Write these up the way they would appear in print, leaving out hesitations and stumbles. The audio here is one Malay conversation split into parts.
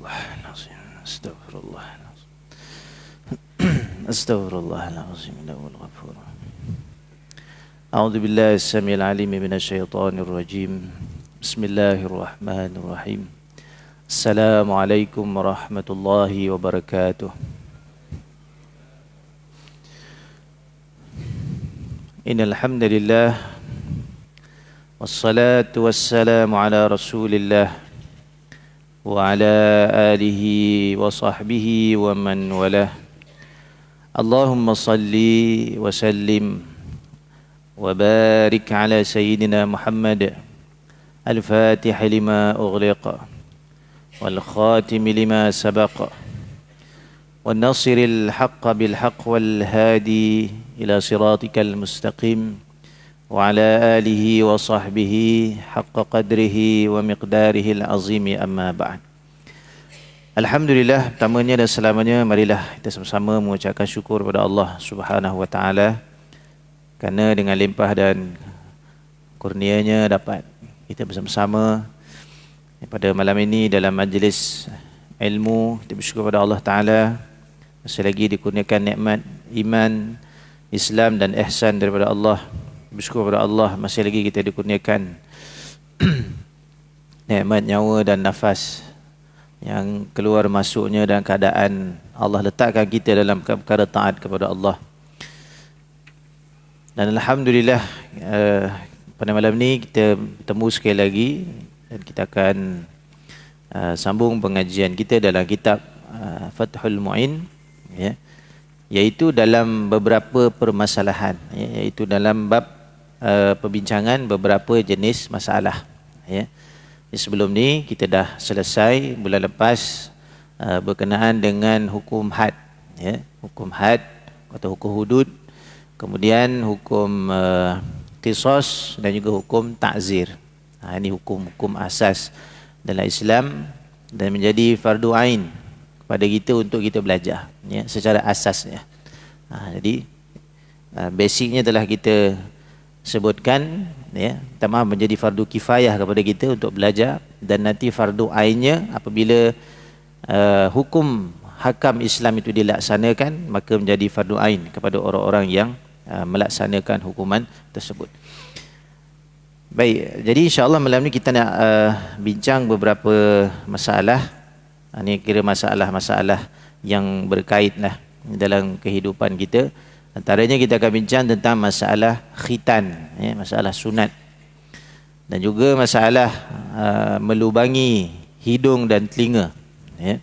Astaghfirullahalazim. Astaghfirullahalazim. Astaghfirullahalazim. Innahul ghafur. A'udzu billahi as-sami'il 'alim minasyaitonir rajim. Bismillahirrahmanirrahim. Assalamualaikum warahmatullahi wabarakatuh. Innal hamdalillah wassalatu wassalamu ala Rasulillah wa ala alihi wa sahbihi wa man walah. Allahumma salli wa sallim wa barik ala sayyidina Muhammad al-Fatih lima ughliqa wal khatim lima sabaqa wan nasiril haqqa bil haqq wal hadi ila siratikal mustaqim wa ala alihi wa sahbihi haqqa qadrihi wa miqdarihi al-azimi amma ba'd. Alhamdulillah, pertamanya dan selamanya marilah kita sama-sama mengucapkan syukur kepada Allah Subhanahu wa taala kerana dengan limpah dan kurnianya dapat kita bersama-sama pada malam ini dalam majlis ilmu. Kita bersyukur kepada Allah taala masih lagi dikurniakan nikmat iman, Islam dan ihsan daripada Allah. Bersyukur kepada Allah masih lagi kita dikurniakan nikmat nyawa dan nafas yang keluar masuknya dalam keadaan Allah letakkan kita dalam perkara taat kepada Allah. Dan alhamdulillah pada malam ni kita bertemu sekali lagi dan kita akan sambung pengajian kita dalam kitab Fathul Mu'in, ya, iaitu dalam beberapa permasalahan, ya, iaitu dalam bab perbincangan beberapa jenis masalah, ya. Sebelum ni kita dah selesai bulan lepas berkenaan dengan hukum had, ya, hukum had atau hukum hudud, kemudian hukum qisas dan juga hukum ta'zir. Ini hukum-hukum asas dalam Islam dan menjadi fardu ain kepada kita untuk kita belajar, ya, secara asasnya. Jadi basicnya telah kita sebutkan, ya, tamam menjadi fardu kifayah kepada kita untuk belajar, dan nanti fardu ainnya apabila hukum hakam Islam itu dilaksanakan maka menjadi fardu ain kepada orang-orang yang melaksanakan hukuman tersebut. Baik, jadi insya-Allah malam ni kita nak bincang beberapa masalah. Ini kira masalah-masalah yang berkait lah dalam kehidupan kita. Antaranya kita akan bincang tentang masalah khitan, ya, masalah sunat, dan juga masalah melubangi hidung dan telinga, ya.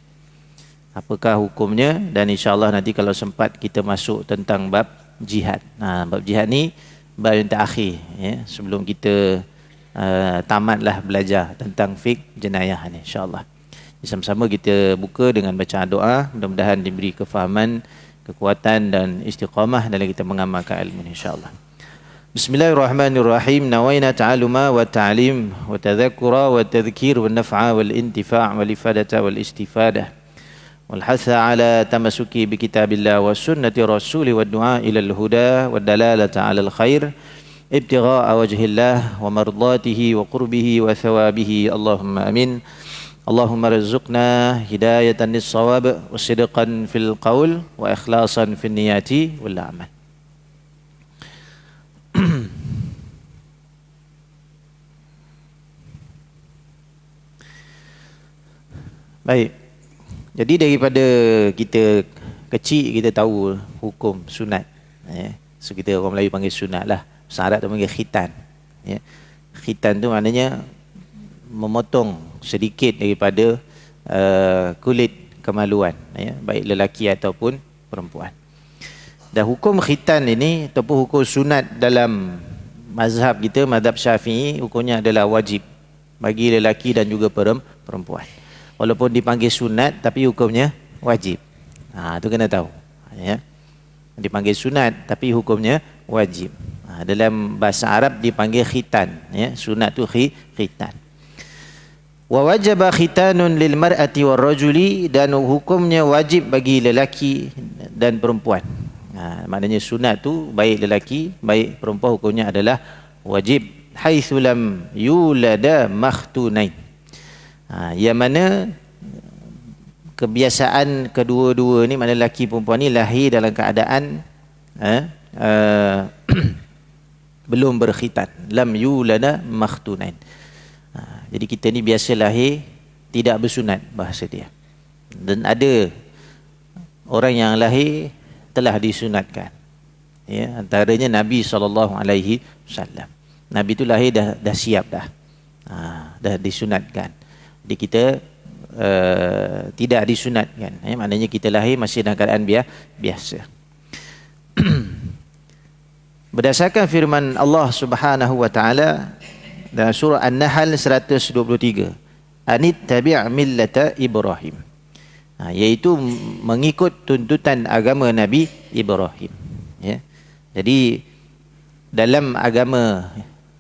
Apakah hukumnya, dan insya-Allah nanti kalau sempat kita masuk tentang bab jihad. Bab jihad ni bab yang terakhir, ya, sebelum kita tamatlah belajar tentang fiqh jenayah ni, insya-Allah. Sama-sama kita buka dengan bacaan doa, mudah-mudahan diberi kefahaman, kekuatan dan istiqamah dalam kita mengamalkan ilmu, insya-Allah. Bismillahirrahmanirrahim. Nawaina ta'aluma wa ta'lim wa tadhakkura wa tadhkir wa naf'a wal intifa' wal ifadata wal istifadah wal hatha ala tamasuki bi kitabillah wa sunnati rasuli wa du'a ila al-huda wa dalalata ala al-khair ibtigha'a wajhillah wa mardatihi wa qurbihi wa thawabihi. Allahumma amin. Allahumma rizqna hidayatan lis-shawab wa sidqan fil qaul wa ikhlasan fil niyati wal amal. Baik. Jadi daripada kita kecil kita tahu hukum sunat, ya. So kita orang Melayu panggil sunat lah. Bahasa Arab tu panggil khitan, ya. Khitan tu maknanya memotong sedikit daripada kulit kemaluan, ya, baik lelaki ataupun perempuan. Dan hukum khitan ini ataupun hukum sunat dalam mazhab kita, mazhab Syafi'i, hukumnya adalah wajib bagi lelaki dan juga perempuan. Walaupun dipanggil sunat tapi hukumnya wajib. Tu kena tahu, ya. Dipanggil sunat tapi hukumnya wajib. Dalam bahasa Arab dipanggil khitan, ya. Sunat tu khitan. Wa wajaba khitanun lil mar'ati war rajuli, dan hukumnya wajib bagi lelaki dan perempuan. Maknanya sunat tu baik lelaki baik perempuan hukumnya adalah wajib. Haitsu lam yulada makhtunain, yang mana kebiasaan kedua-dua ni, mana lelaki perempuan ni lahir dalam keadaan belum berkhitan, lam yulada makhtunain. Jadi kita ni biasa lahir tidak bersunat bahasa dia. Dan ada orang yang lahir telah disunatkan. Ya, antaranya Nabi SAW. Nabi tu lahir dah siap dah. Dah disunatkan. Jadi kita tidak disunatkan. Maknanya kita lahir masih dalam keadaan biasa. Berdasarkan firman Allah Subhanahu wa taala dalam surah An-Nahl 123, anittabi' millata Ibrahim. Iaitu mengikut tuntutan agama Nabi Ibrahim. Ya. Jadi dalam agama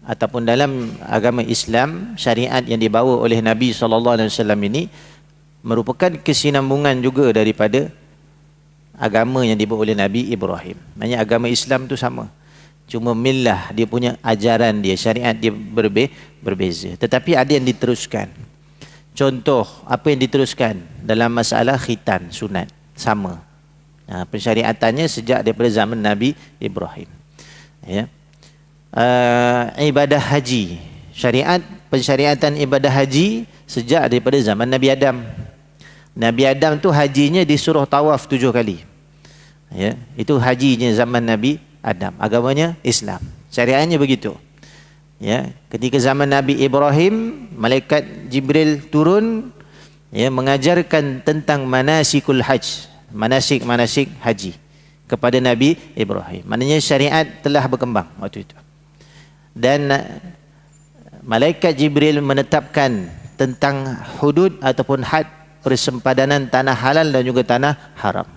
ataupun dalam agama Islam, syariat yang dibawa oleh Nabi SAW ini merupakan kesinambungan juga daripada agama yang dibawa oleh Nabi Ibrahim. Maksudnya agama Islam tu sama. Cuma millah, dia punya ajaran dia, syariat dia berbeza. Tetapi ada yang diteruskan. Contoh, apa yang diteruskan dalam masalah khitan, sunat, sama. Pensyariatannya sejak daripada zaman Nabi Ibrahim. Ya. Ibadah haji, pensyariatan ibadah haji sejak daripada zaman Nabi Adam. Nabi Adam tu hajinya disuruh tawaf 7 kali. Ya, itu hajinya zaman Nabi Adam. Agamanya Islam. Syariatnya begitu. Ya, ketika zaman Nabi Ibrahim, malaikat Jibril turun, ya, mengajarkan tentang manasikul hajj, manasik haji kepada Nabi Ibrahim. Maknanya syariat telah berkembang waktu itu. Dan malaikat Jibril menetapkan tentang hudud ataupun had persempadanan tanah halal dan juga tanah haram.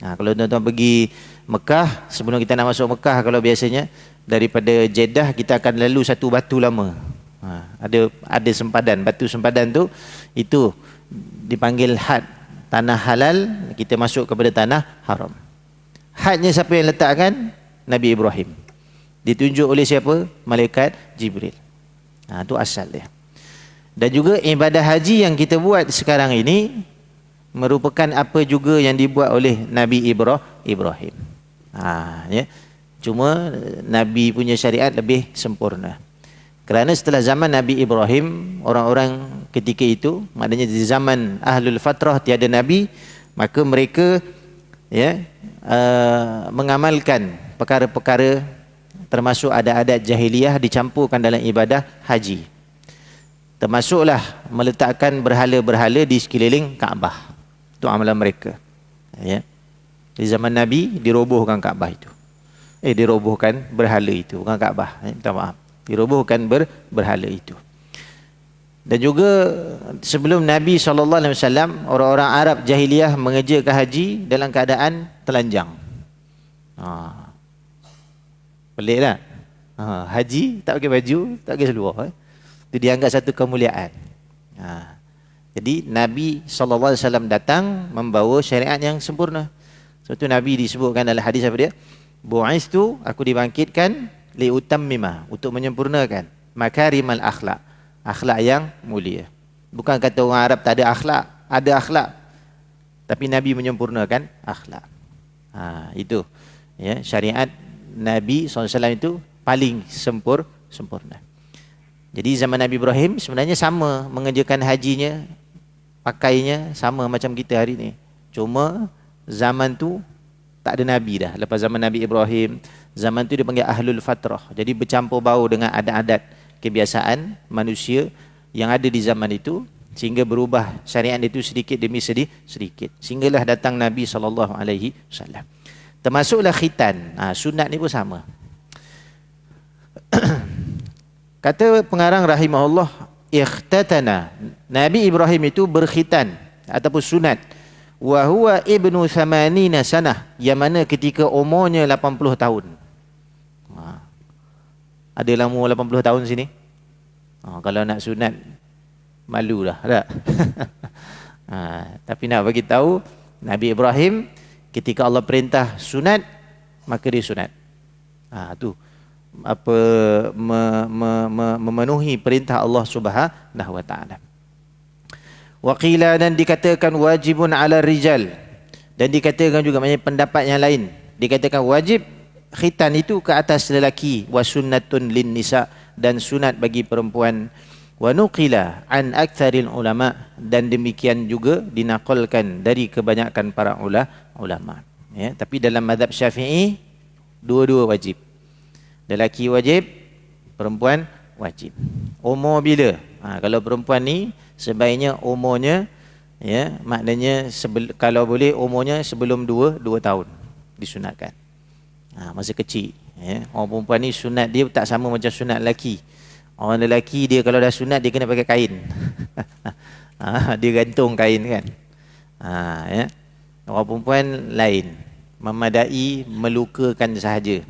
Kalau tuan-tuan pergi Mekah, sebelum kita nak masuk Mekah, kalau biasanya daripada Jeddah kita akan lalu satu batu lama. Ada sempadan, batu sempadan tu itu dipanggil had, tanah halal, kita masuk kepada tanah haram. Hadnya siapa yang letakkan? Nabi Ibrahim. Ditunjuk oleh siapa? Malaikat Jibril. Itu asal dia. Dan juga ibadah haji yang kita buat sekarang ini merupakan apa juga yang dibuat oleh Nabi Ibrahim. Ya. Cuma Nabi punya syariat lebih sempurna. Kerana setelah zaman Nabi Ibrahim, orang-orang ketika itu, maknanya di zaman Ahlul Fatrah tiada Nabi, maka mereka mengamalkan perkara-perkara termasuk adat-adat jahiliyah dicampurkan dalam ibadah haji. Termasuklah meletakkan berhala-berhala di sekeliling Kaabah. Itu amalan mereka. Ya. Di zaman Nabi dirobohkan Kaabah itu. Dirobohkan berhala itu, bukan Kaabah. Minta maaf. Dirobohkan berhala itu. Dan juga sebelum Nabi SAW, orang-orang Arab jahiliyah mengerjakan haji dalam keadaan telanjang. Pelik tak? Haji tak pakai baju, tak pakai seluar. Itu dianggap satu kemuliaan. Jadi Nabi SAW datang membawa syariat yang sempurna. Sebab itu Nabi disebutkan dalam hadis apa dia? Bu'istu, aku dibangkitkan liutammima, untuk menyempurnakan makarimal akhlak, akhlak yang mulia. Bukan kata orang Arab tak ada akhlak, ada akhlak. Tapi Nabi menyempurnakan akhlak. Itu ya, syariat Nabi SAW itu paling sempurna. Jadi zaman Nabi Ibrahim sebenarnya sama, mengerjakan hajinya, pakainya sama macam kita hari ni. Cuma zaman tu tak ada Nabi dah. Lepas zaman Nabi Ibrahim, zaman tu dia panggil Ahlul Fatrah. Jadi bercampur bau dengan adat-adat kebiasaan manusia yang ada di zaman itu, sehingga berubah syariat itu sedikit demi sedikit. Sehinggalah datang Nabi SAW. Termasuklah khitan. Sunat ni pun sama. Kata pengarang rahimahullah, ikhtatana, Nabi Ibrahim itu berkhitan ataupun sunat, wa huwa ibnu 80 sanah, yang mana ketika umurnya 80 tahun. Ada yang umur 80 tahun sini? Kalau nak sunat malulah, tak? Tapi nak bagi tahu, Nabi Ibrahim ketika Allah perintah sunat, maka dia sunat. Tu apa memenuhi perintah Allah Subhanahu wa taala. Wa qila, dan dikatakan wajibun ala rijal, dan dikatakan juga banyak pendapat yang lain, dikatakan wajib khitan itu ke atas lelaki, wa sunnatun lin nisa, dan sunat bagi perempuan. Wa nuqila an aktsaril ulama, dan demikian juga dinaqalkan dari kebanyakan para ulama. Ya, tapi dalam mazhab Syafi'i dua-dua wajib. Lelaki wajib, perempuan wajib. Umur bila? Kalau perempuan ni sebaiknya umurnya, ya, maknanya kalau boleh umurnya sebelum 2 tahun disunatkan. Masa kecil, ya. Orang perempuan ni sunat dia tak sama macam sunat lelaki. Orang lelaki dia kalau dah sunat dia kena pakai kain. Dia gantung kain kan. Ya. Orang perempuan lain, memadai melukakan sahaja.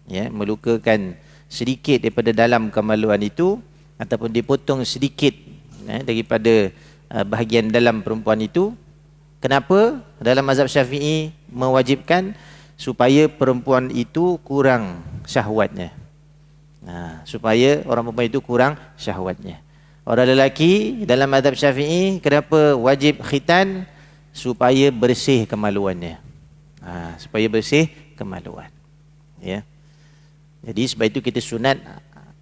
Ya, melukakan sedikit daripada dalam kemaluan itu, ataupun dipotong sedikit, ya, daripada bahagian dalam perempuan itu. Kenapa? Dalam mazhab Syafi'i mewajibkan supaya perempuan itu kurang syahwatnya. Supaya orang perempuan itu kurang syahwatnya. Orang lelaki dalam mazhab Syafi'i kenapa wajib khitan? Supaya bersih kemaluannya. Supaya bersih kemaluan. Ya. Jadi sebab itu kita sunat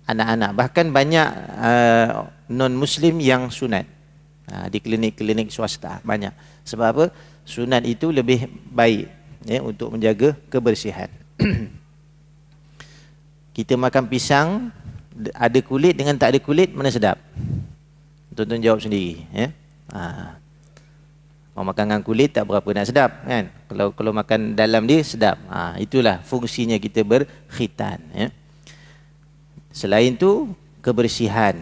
anak-anak. Bahkan banyak non-Muslim yang sunat di klinik-klinik swasta. Banyak. Sebab apa? Sunat itu lebih baik, ya, untuk menjaga kebersihan. Kita makan pisang, ada kulit dengan tak ada kulit, mana sedap? Tuan-tuan jawab sendiri. Ya? Mau makan dengan kulit tak berapa nak sedap, kan? Kalau makan dalam dia sedap. Itulah fungsinya kita berkhitan. Ya? Selain itu kebersihan,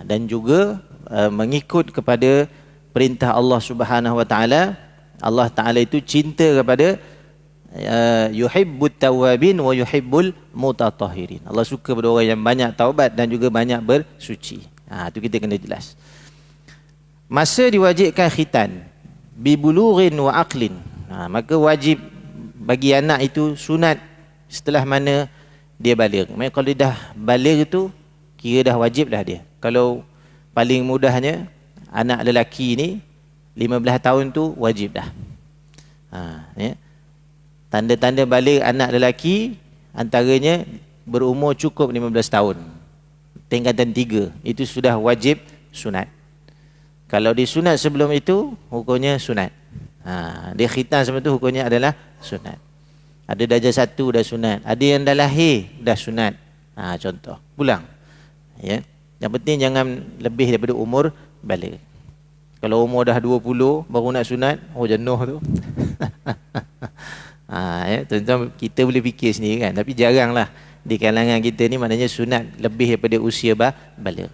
dan juga mengikut kepada perintah Allah Subhanahu Wa Taala. Allah Taala itu cinta kepada yuhibbut tawabin wa yuhibbul mutatahhirin. Allah suka pada orang yang banyak taubat dan juga banyak bersuci. Itu kita kena jelas. Masa diwajibkan khitan bibulughin wa aqlin, maka wajib bagi anak itu sunat setelah mana dia baligh. Maksudnya kalau dia dah baligh tu kira dah wajib dah dia. Kalau paling mudahnya anak lelaki ni 15 tahun tu wajib dah. Ya. Tanda-tanda baligh anak lelaki antaranya berumur cukup 15 tahun. Tingkatan 3 itu sudah wajib sunat. Kalau disunat sebelum itu hukumnya sunat. Dia khitan sebelum itu hukumnya adalah sunat. Ada darjah 1 dah sunat, ada yang dah lahir dah sunat. Contoh pulang. Ya. Yang penting jangan lebih daripada umur baligh. Kalau umur dah 20 baru nak sunat, jenuh tu. Ya, tuan-tuan kita boleh fikir sendiri kan, tapi jaranglah di kalangan kita ni, maknanya sunat lebih daripada usia baligh.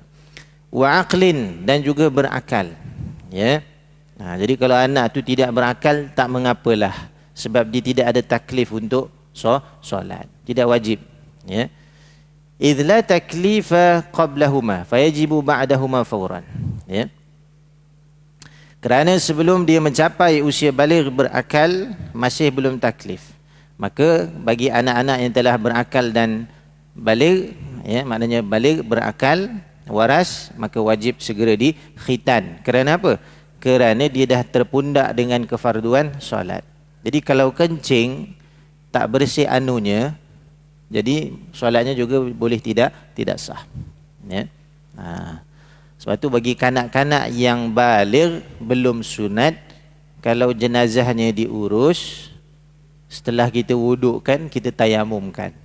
Wa aqlin, dan juga berakal. Ya. Jadi kalau anak tu tidak berakal tak mengapalah, sebab dia tidak ada taklif untuk solat, tidak wajib. Ya. Idh la taklifa qablahuma fayajibu ba'dahuma fawran. Ya. Kerana sebelum dia mencapai usia baligh berakal masih belum taklif, maka bagi anak-anak yang telah berakal dan baligh, ya, maknanya baligh berakal waras, maka wajib segera dikhitan. Kerana apa? Kerana dia dah terpundak dengan kefarduan solat. Jadi kalau kencing tak bersih anunya, jadi solatnya juga boleh tidak sah. Ya. Sebab tu bagi kanak-kanak yang baligh belum sunat, kalau jenazahnya diurus, setelah kita wudukkan, kita tayamumkan.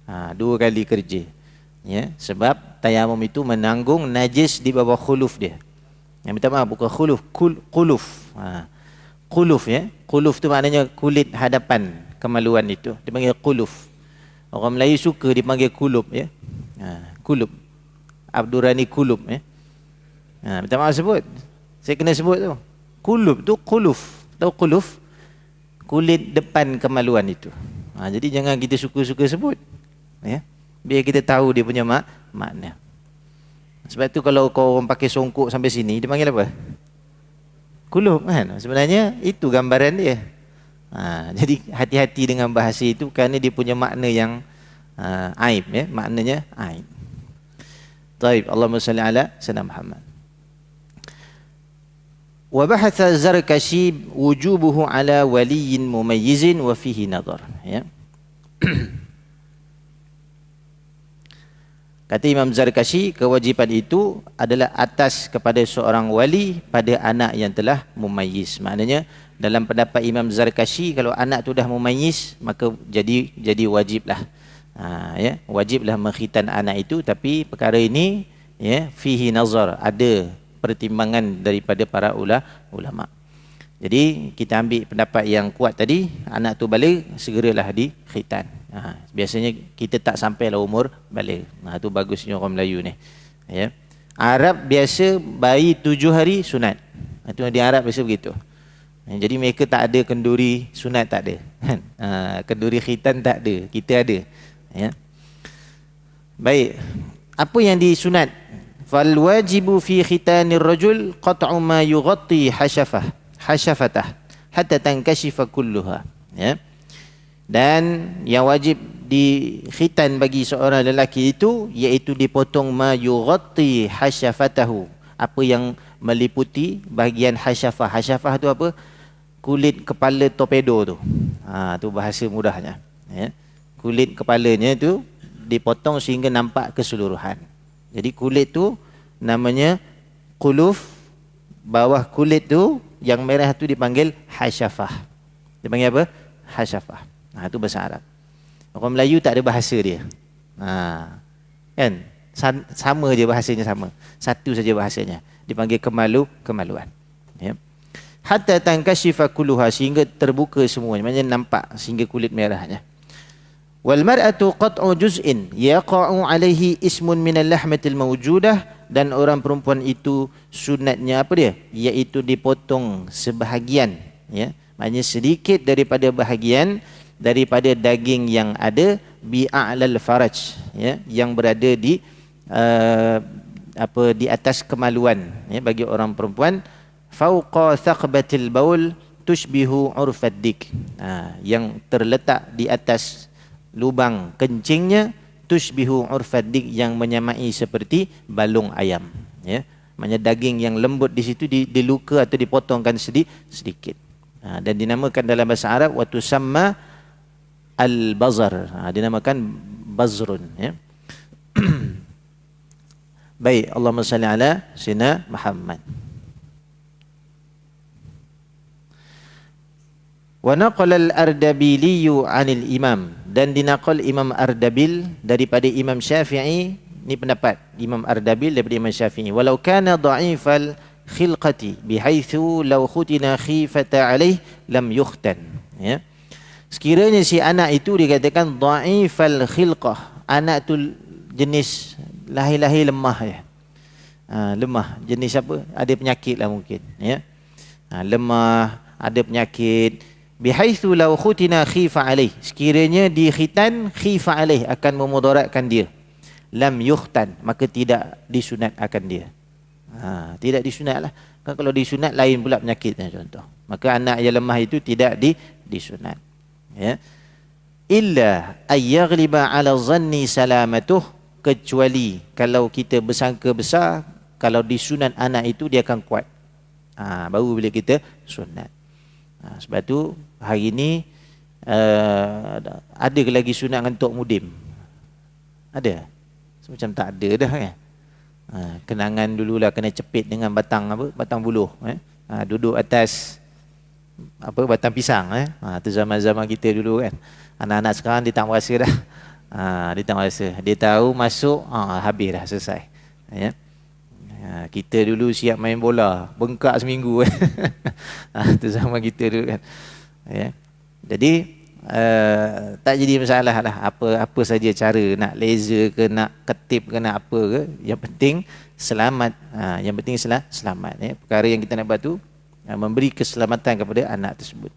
2 kali kerja. Ya, sebab tayamum itu menanggung najis di bawah khuluf dia. Yang minta maaf bukan khuluf, quluf. Quluf, ya. Quluf tu maknanya kulit hadapan kemaluan itu. Dipanggil quluf. Orang Melayu suka dipanggil kulub, ya. Kulub. Abdurrani kulub, ya. Minta maaf sebut. Saya kena sebut tu. Kulub tu quluf. Tahu quluf? Kulit depan kemaluan itu. Jadi jangan kita suka-suka sebut. Ya. Biar kita tahu dia punya makna. Sebab tu kalau kau orang pakai songkok sampai sini, dia panggil apa? Kulub, kan? Sebenarnya itu gambaran dia. Jadi hati-hati dengan bahasa itu kerana dia punya makna yang aib, ya. Maknanya aib. Baik, Allahumma salli ala sayyidina Muhammad. Wa bahatha Zarkashi wujubuhu ala waliyin mumayyizin wa fihi nadhar. Ya. Kata Imam Zarkashi, kewajipan itu adalah atas kepada seorang wali pada anak yang telah mumayyiz. Maknanya dalam pendapat Imam Zarkashi, kalau anak tu dah mumayyiz, maka jadi wajiblah. Ya, wajiblah mengkhitan anak itu, tapi perkara ini ya fihi nazar, ada pertimbangan daripada para ulama. Jadi kita ambil pendapat yang kuat tadi, anak tu balik segeralah dikhitan. Biasanya kita tak sampailah umur balik. Tu bagusnya orang Melayu ni. Ya. Arab biasa bayi 7 hari sunat. Itu di Arab biasa begitu. Jadi mereka tak ada kenduri sunat, tak ada. Kenduri khitan tak ada. Kita ada. Ya. Baik. Apa yang disunat? Fal wajibu fi khitanir rajul qat'u ma yughatti hasyafatah hatta tankashifa kulluha. Ya. Dan yang wajib di khitan bagi seorang lelaki itu iaitu dipotong ma yughatti hasyafatahu, apa yang meliputi bahagian hasyafah. Hasyafah tu apa? Kulit kepala torpedo tu. Tu bahasa mudahnya. Ya. Kulit kepalanya tu dipotong sehingga nampak keseluruhan. Jadi kulit tu namanya quluf, bawah kulit tu yang merah tu dipanggil hasyafah. Dipanggil apa? Hasyafah. Itu bahasa Arab. Orang Melayu tak ada bahasa dia. Kan? Sama je bahasanya sama. Satu saja bahasanya. Dipanggil kemaluan. Ya. Hatta tankashifa kulluha, sehingga terbuka semuanya. Maksudnya nampak sehingga kulit merahnya. Wal mar'atu qat'u juz'in yaqa'u 'alaihi ismun min al-lahmatil mawjudah, dan orang perempuan itu sunatnya apa dia? Iaitu dipotong sebahagian, ya. Maknanya sedikit daripada bahagian daripada daging yang ada bi'a'lal faraj, ya, yang berada di di atas kemaluan, ya, bagi orang perempuan. Fauqa thaqbatil baul tushbihu urfad dik, yang terletak di atas lubang kencingnya, tushbihu urfad dik, yang menyamai seperti balung ayam, ya. Maknanya daging yang lembut di situ diluka atau dipotongkan sedikit. Dan dinamakan dalam bahasa Arab wa tusamma al-bazar, dinamakan bazrun, ya. Baik, Allahumma salli ala sayyidina Muhammad. Wa naqala al-Ardabili 'anil Imam, dan dinaqal Imam Ardabil daripada Imam Syafi'i. Ini pendapat Imam Ardabil daripada Imam Syafi'i. Walau kana dha'ifal khilqati bihaitsu law khutina khifata alaih lam yukhtan, ya. Sekiranya si anak itu dikatakan dha'ifal khilqah, anak tu jenis lahir-lahir lemah, ya. Lemah jenis apa? Ada penyakit lah mungkin, ya. Lemah, ada penyakit. Bihaitsu law khutina khifa alaih, sekiranya dikhitan khifa alaih, akan memudaratkan dia. Lam yukhtan, maka tidak disunat akan dia. Tidak disunat lah. Kan kalau disunat lain pula penyakitnya contoh. Maka anak yang lemah itu tidak disunat. Ya. Illa ayyaghliba ala zanni salamatuh, kecuali kalau kita bersangka besar kalau disunat anak itu dia akan kuat. Baru bila kita sunat. Sebab tu hari ni ada lagi sunat dengan Tok Mudim? Ada? Macam tak ada dah, kan? Kenangan dululah kena cepit dengan batang apa? Batang buluh, duduk atas apa, batang pisang, tu zaman-zaman kita dulu, kan. Anak-anak sekarang dia tak merasa dah. Dia tak merasa. Dia tahu masuk, habis dah, selesai. Ya. Kita dulu siap main bola, bengkak seminggu. Tu zaman kita dulu, kan. Ya. Jadi tak jadi masalah lah apa saja cara, nak laser ke, nak ketip ke, nak apa ke, yang penting selamat. Yang penting selamat, ya. Perkara yang kita nak buat tu memberi keselamatan kepada anak tersebut.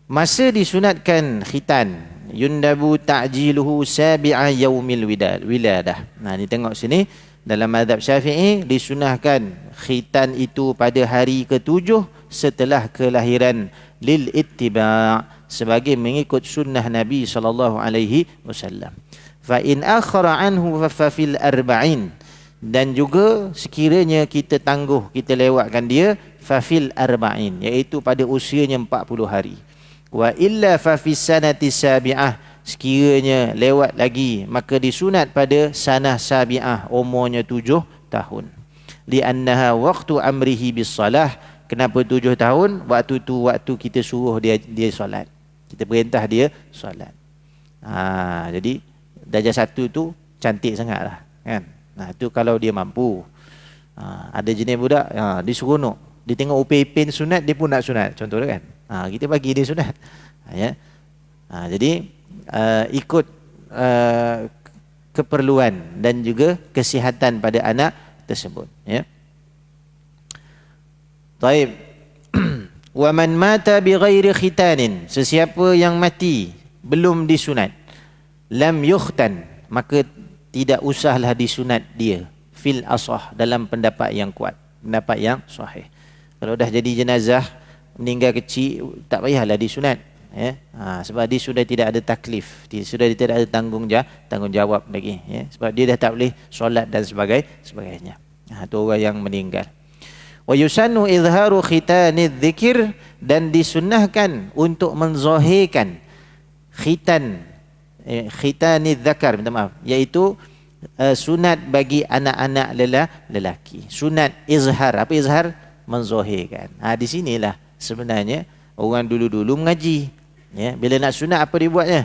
Masa disunatkan khitan, yundabu ta'jiluhu sabi'a yaumil wiladah. Ni tengok sini, dalam mazhab Syafi'i disunahkan khitan itu pada hari ke-7 setelah kelahiran, lil ittiba', sebagai mengikut sunnah Nabi sallallahu alaihi wasallam. Fa in akhara anhu fa fil arba'in, dan juga sekiranya kita tangguh, kita lewatkan dia, fafil arba'in, iaitu pada usianya 40 hari. Wa illa fafis sanati sabi'ah, sekiranya lewat lagi maka disunat pada sanah sabi'ah, umurnya 7 tahun. Li'annaha waqtu amrihi bis salah, kenapa 7 tahun? Waktu tu waktu kita suruh dia solat, kita perintah dia solat. Jadi darjah 1 tu cantik sangatlah kan. Tu kalau dia mampu. Ada jenis budak dia seronok, dia tengok upin sunat dia pun nak sunat, contoh kan. Kita bagi dia sunat. Jadi ikut keperluan dan juga kesihatan pada anak tersebut, ya. Taib. Wa man mata bighairi khitanin, sesiapa yang mati belum disunat, lam yukhtan, maka tidak usahlah disunat dia, fil asah, dalam pendapat yang kuat, pendapat yang sahih. Kalau dah jadi jenazah meninggal kecil, tak payahlah disunat, ya. Sebab dia sudah tidak ada taklif, dia sudah tidak ada tanggungjawab lagi, ya. Sebab dia dah tak boleh solat dan sebagainya. Itu orang yang meninggal. Wa yusannu izharu khitanidz dzikr, dan disunnahkan untuk menzahirkan khitanidz zakar, minta maaf, iaitu sunat bagi anak-anak lelaki. Sunat izhar. Apa izhar? Menzahirkan. Di sinilah sebenarnya orang dulu-dulu mengaji, ya. Bila nak sunat apa dia buatnya?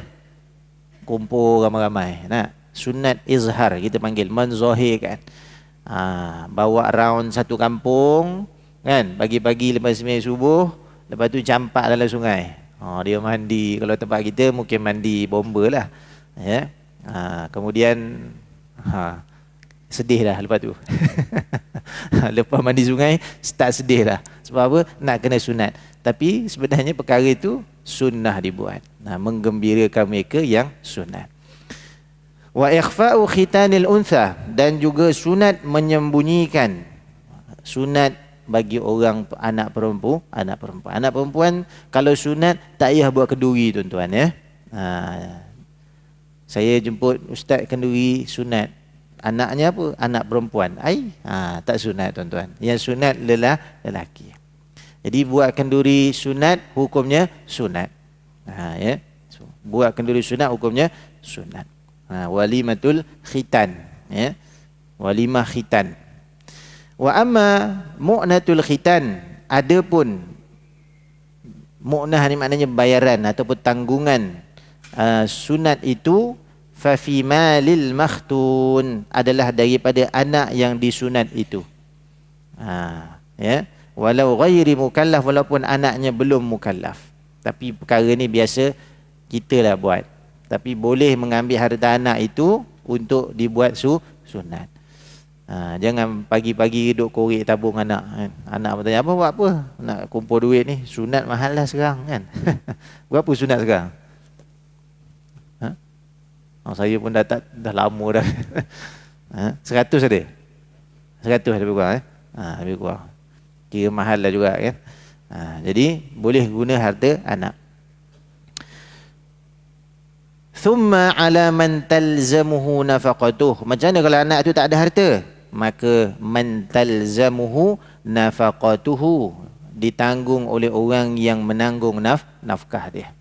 Kumpul ramai-ramai. Sunat izhar kita panggil, menzahirkan. Bawa round satu kampung kan, pagi-pagi lepas sembahyang subuh, lepas tu campak dalam sungai. Dia mandi. Kalau tempat kita mungkin mandi bomba lah, ya. Kemudian sedih dah lepas tu. Lepas mandi sungai start sedih dah. Sebab apa? Nak kena sunat. Tapi sebenarnya perkara itu sunnah dibuat, menggembirakan mereka yang sunat. Wa ikhfa'u khitanil untha, dan juga sunat menyembunyikan, sunat bagi orang anak perempuan. Anak perempuan kalau sunat tak payah buat kenduri, tuan-tuan, ya. Saya jemput ustaz kenduri sunat, anaknya apa? Anak perempuan. Tak sunat, tuan-tuan. Yang sunat lelaki. Jadi buat kenduri sunat hukumnya sunat. Ya. Buat kenduri sunat hukumnya sunat. Walimatul khitan, ya. Walimah khitan. Wa amma mu'natul khitan, adapun mu'nah ni maknanya bayaran ataupun tanggungan sunat itu, fa fi malil makhtun, adalah daripada anak yang disunat itu. Ya, walau ghairi mukallaf, walaupun anaknya belum mukallaf. Tapi perkara ni biasa kita lah buat. Tapi boleh mengambil harta anak itu untuk dibuat sunat. Jangan pagi-pagi duduk korek tabung anak, kan. Anak bertanya, apa buat apa? Nak kumpul duit ni, sunat mahal lah sekarang, kan. Berapa sunat sekarang? Saya pun dah lama dah. 100 ada? 100 lebih kurang, lebih kurang. Kira mahal lah juga, kan. Jadi boleh guna harta anak. Thumma ala man talzamuhu nafaqatuh. Macam mana kalau anak tu tak ada harta? Maka man talzamuhu nafaqatuhu, ditanggung oleh orang yang menanggung nafkah dia.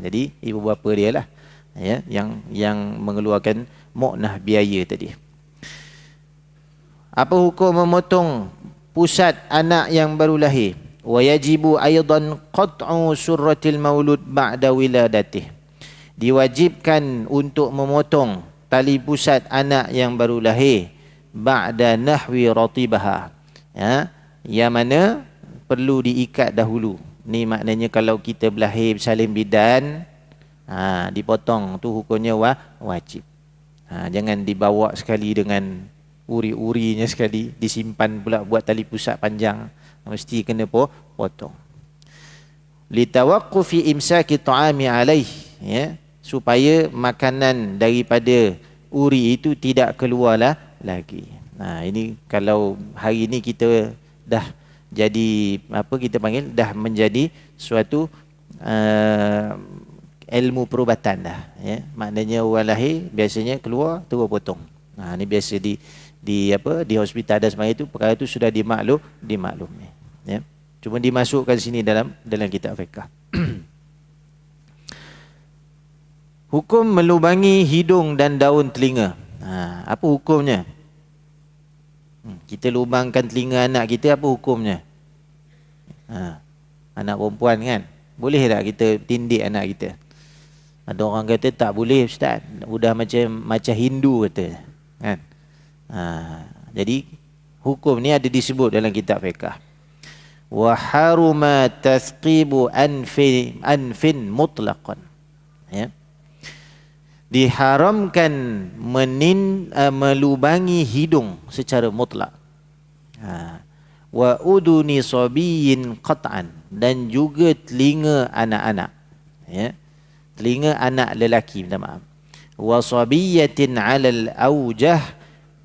Jadi ibu bapa dia lah, ya, yang mengeluarkan mu'nah biaya tadi. Apa hukum memotong pusat anak yang baru lahir? Wa yajibu aidan qat'u surratil maulud ba'da wiladatih. Diwajibkan untuk memotong tali pusat anak yang baru lahir ba'da nahwi ratibaha, ya, yang mana perlu diikat dahulu. Ni maknanya kalau kita berlahir bersalin bidan, dipotong tu hukumnya wajib. Jangan dibawa sekali dengan uri-urinya sekali, disimpan pula buat tali pusat panjang, mesti kena potong. Litawaqqufi imsaki ta'ami alaih, ya, supaya makanan daripada uri itu tidak keluarlah lagi. Ini kalau hari ini kita dah jadi apa kita panggil, dah menjadi suatu ilmu perubatan dah, ya. Maknanya orang lahir biasanya keluar terus potong. Ini biasa di hospital dan sebagainya itu, perkara itu sudah dimaklumi. Ya. Cuma dimasukkan sini dalam kitab fiqh. Hukum melubangi hidung dan daun telinga. Apa hukumnya? Kita lubangkan telinga anak kita, apa hukumnya? Anak perempuan kan? Boleh tak kita tindik anak kita? Ada orang kata tak boleh ustaz, udah macam Hindu kata, kan? Jadi hukum ni ada disebut dalam kitab fiqh. Wa haruma tasqibu anfin mutlaqan. Ya. Diharamkan melubangi hidung secara mutlak. Wa uduni sabiyin qat'an, dan juga telinga anak-anak. Ya. Telinga anak lelaki, minta maaf. Wa sabiyatin 'alal aujah,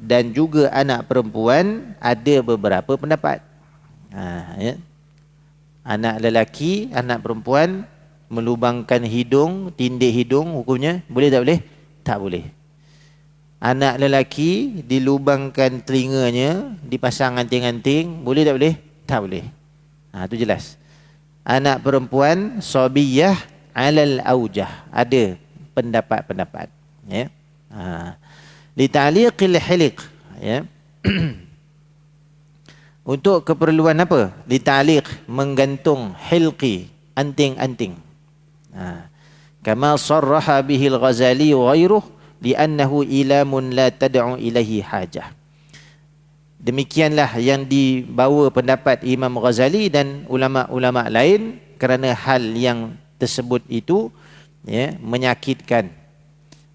dan juga anak perempuan ada beberapa pendapat. Ya. Anak lelaki, anak perempuan melubangkan hidung, tindik hidung, hukumnya boleh tak boleh? Tak boleh. Anak lelaki dilubangkan telinganya, dipasang anting-anting, boleh tak boleh? Tak boleh. Itu jelas. Anak perempuan sabiyah alal aujah, ada pendapat-pendapat, ya. Li ta'liqil hiliq, ya. Untuk keperluan apa? Li ta'liq, menggantung, hilqi, anting-anting. Kama sarraha bihi al-Ghazali wa ghairuh li'annahu ilamun la tad'u ilaihi hajah. Demikianlah yang dibawa pendapat Imam Ghazali dan ulama-ulama lain, kerana hal yang tersebut itu, ya, menyakitkan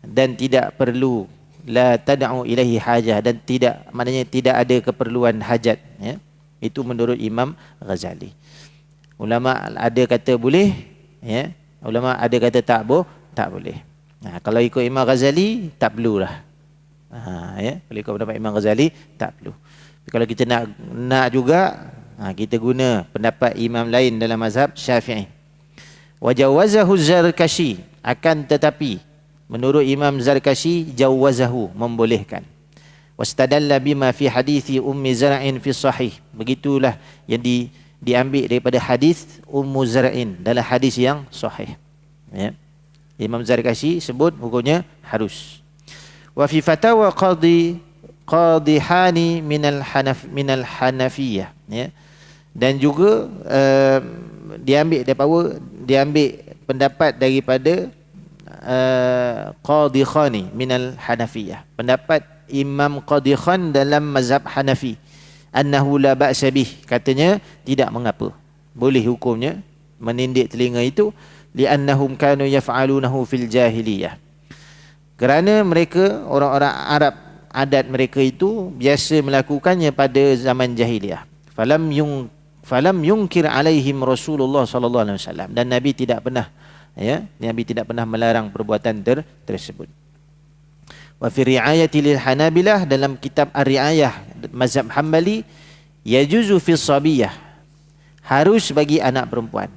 dan tidak perlu, la tad'u ilaihi hajah, dan tidak, maknanya tidak ada keperluan hajat, ya. Itu menurut Imam Ghazali. Ulama ada kata boleh, ya. Ulama ada kata tak boleh. Kalau ikut Imam Ghazali tak perlulah. Ya, kalau ikut pendapat Imam Ghazali tak perlu. Tapi kalau kita nak juga, kita guna pendapat imam lain dalam mazhab Syafi'i. Wa jawazahu Zarkashi, akan tetapi menurut Imam Zarkashi jawazahu, membolehkan. Wastadalla bima fi hadithi Ummi Zar'in fi sahih. Begitulah yang diambil daripada hadis Ummu Zar'in dalam hadis yang sahih, ya. Imam Zarkashi sebut hukumnya harus. Wa fi fatawa qadihani minal Hanafiyah, ya. Dan juga diambil pendapat daripada Qadhikhani minal Hanafiyah, pendapat Imam Qadhikhan dalam mazhab Hanafi, annahu la ba'sa bih, katanya tidak mengapa, boleh hukumnya menindik telinga itu, li'annahum kanu yaf'alunahu fil jahiliyah, kerana mereka orang-orang Arab, adat mereka itu biasa melakukannya pada zaman jahiliyah. Falam yunkir alaihim Rasulullah sallallahu alaihi wasallam, dan Nabi tidak pernah, ya, Nabi tidak pernah melarang perbuatan tersebut. Wa fi ri'ayati lil Hanabilah, dalam kitab Ar-Ri'ayah mazhab Hambali, yajuzu fi sabiyah, harus bagi anak perempuan.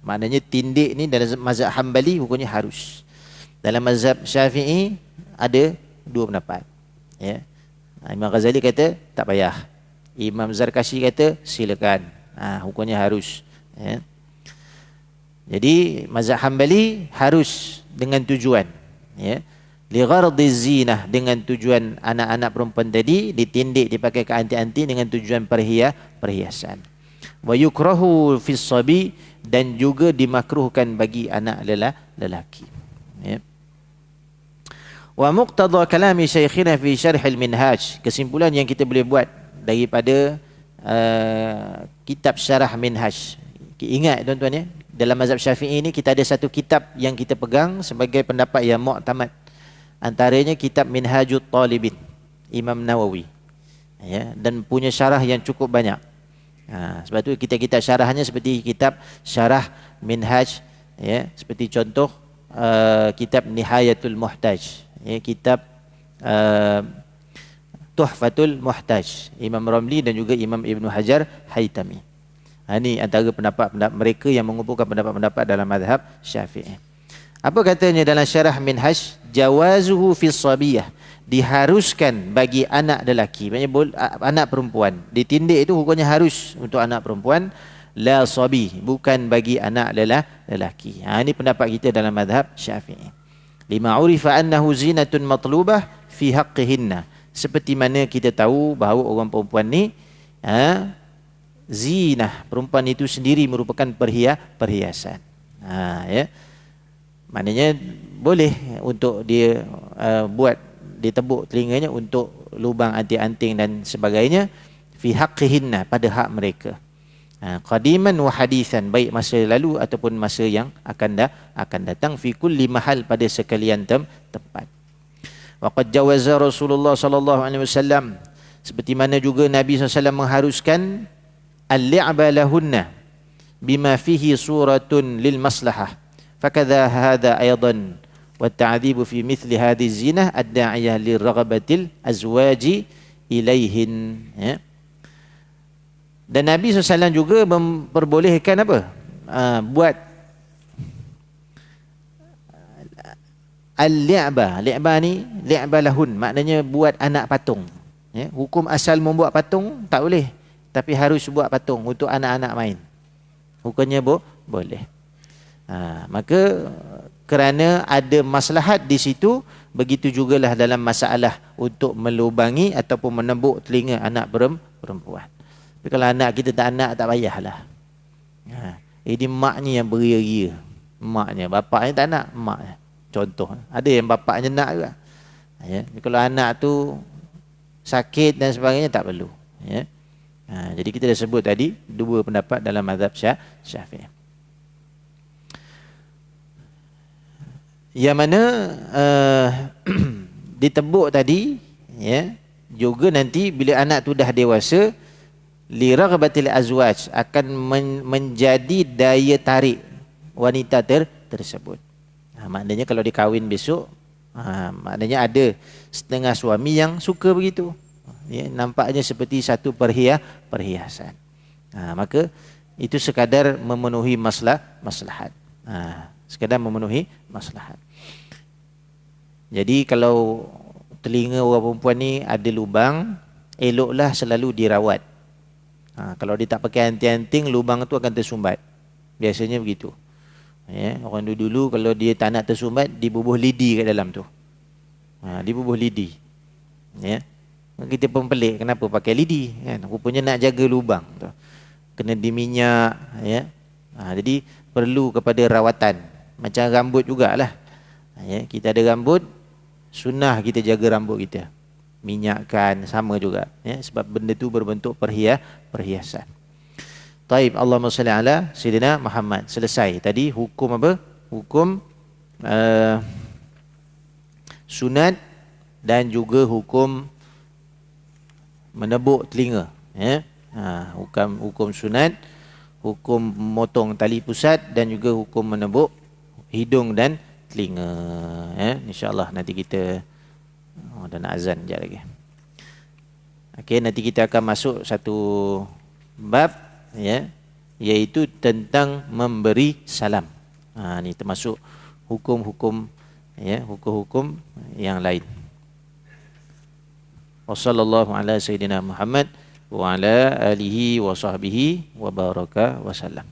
Maknanya tindik ni dalam mazhab Hambali hukumnya harus. Dalam mazhab Syafi'i ada dua pendapat, ya. Imam Ghazali kata tak payah, Imam Zarkashi kata silakan, hukumnya harus, ya. Jadi mazhab Hambali harus dengan tujuan, ya, li ghardi zinah, dengan tujuan anak-anak perempuan tadi ditindik, dipakai ke anting-anting dengan tujuan perhiasan. Wa yukrahu fis sabi, dan juga dimakruhkan bagi anak lelaki, ya. Wa muqtada kalami syekhina fi syarh al-minhaj, kesimpulan yang kita boleh buat daripada kitab syarah minhaj. Ingat tuan-tuan, ya, dalam mazhab Syafi'i ini kita ada satu kitab yang kita pegang sebagai pendapat yang mu'tamad. Antaranya kitab Minhajut Talibin Imam Nawawi, ya, dan punya syarah yang cukup banyak. Sebab tu kitab syarahnya seperti kitab syarah Minhaj, ya, seperti contoh kitab Nihayatul Muhtaj, ya, kitab Tuhfatul Muhtaj Imam Ramli dan juga Imam Ibn Hajar Haytami. Ini antara pendapat-pendapat mereka yang mengumpulkan pendapat-pendapat dalam mazhab Syafi'i. Apa katanya dalam syarah Minhaj? Jawazuhu fi sabiyah, diharuskan bagi anak lelaki, maknanya anak perempuan ditindik itu hukumnya harus untuk anak perempuan, la sabi, bukan bagi anak lelaki. Ini pendapat kita dalam mazhab Syafi'i. Lima urifa annahu zinatun matlubah fi haqqihinna, seperti mana kita tahu bahawa orang perempuan ni zinah, perempuan itu sendiri merupakan perhiasan. Ya, maknanya boleh untuk dia buat, ditebuk telinganya untuk lubang anting-anting dan sebagainya, fi haqqihinna, pada hak mereka, qadiman wa hadithan, baik masa lalu ataupun masa yang akan datang, fi kulli mahal, pada sekalian tempat. Wa qad jawaza Rasulullah sallallahu alaihi wasallam, seperti mana juga Nabi SAW mengharuskan al-li'ba lahunna bima fihi suratun lil maslahah, fakadha hadha aidan wa ta'dzibu fi mithli hadhihi zinah ad-da'iyah liraghabatil azwaji ilaihin. Ya. Dan Nabi SAW juga memperbolehkan apa? Buat al-li'ba. Li'ba ni, li'ba lahun, maknanya buat anak patung. Ya. Hukum asal membuat patung tak boleh, tapi harus buat patung untuk anak-anak main. Hukumnya boleh. Maka kerana ada maslahat di situ, begitu jugalah dalam masalah untuk melubangi ataupun menebuk telinga anak perempuan. Tapi kalau anak kita tak payahlah. Ini maknya yang beria-ria. Maknya, bapaknya tak nak, maknya. Contoh, ada yang bapaknya nak juga. Ya. Kalau anak tu sakit dan sebagainya, tak perlu. Ya. Jadi kita dah sebut tadi dua pendapat dalam mazhab Syafi'i. Yang mana ditebuk tadi, ya, juga nanti bila anak tu dah dewasa, li raghabatil azwaj, akan menjadi daya tarik wanita tersebut. Maknanya kalau dikahwin besok, maknanya ada setengah suami yang suka begitu. Ya, nampaknya seperti satu perhiasan. Maka itu sekadar memenuhi maslahat. Sekadar memenuhi maslahat. Jadi kalau telinga orang perempuan ni ada lubang, eloklah selalu dirawat. Kalau dia tak pakai anting-anting, lubang tu akan tersumbat. Biasanya begitu. Ya, orang dulu kalau dia tak nak tersumbat, dibubuh lidi kat dalam tu. Dibubuh lidi. Ya. Kita pun pelik kenapa pakai lidi, kan? Rupanya nak jaga lubang tu. Kena diminyak, ya. Jadi perlu kepada rawatan. Macam rambut jugalah. Ya, kita ada rambut, sunnah kita jaga rambut kita. Minyakkan, sama juga, ya, sebab benda tu berbentuk perhiasan. Taib, Allahumma salli ala Sayyidina Muhammad. Selesai tadi hukum apa? Hukum sunat dan juga hukum menebuk telinga. Ya. Hukum sunat, hukum memotong tali pusat, dan juga hukum menebuk hidung dan telinga. Ya. InsyaAllah nanti kita dah nak azan sekejap lagi. Okey, nanti kita akan masuk satu bab, ya, iaitu tentang memberi salam. Ni termasuk hukum-hukum, ya, hukum-hukum yang lain. Wassallallahu ala sayyidina Muhammad wa ala alihi wa sahbihi wa baraka wa sallam.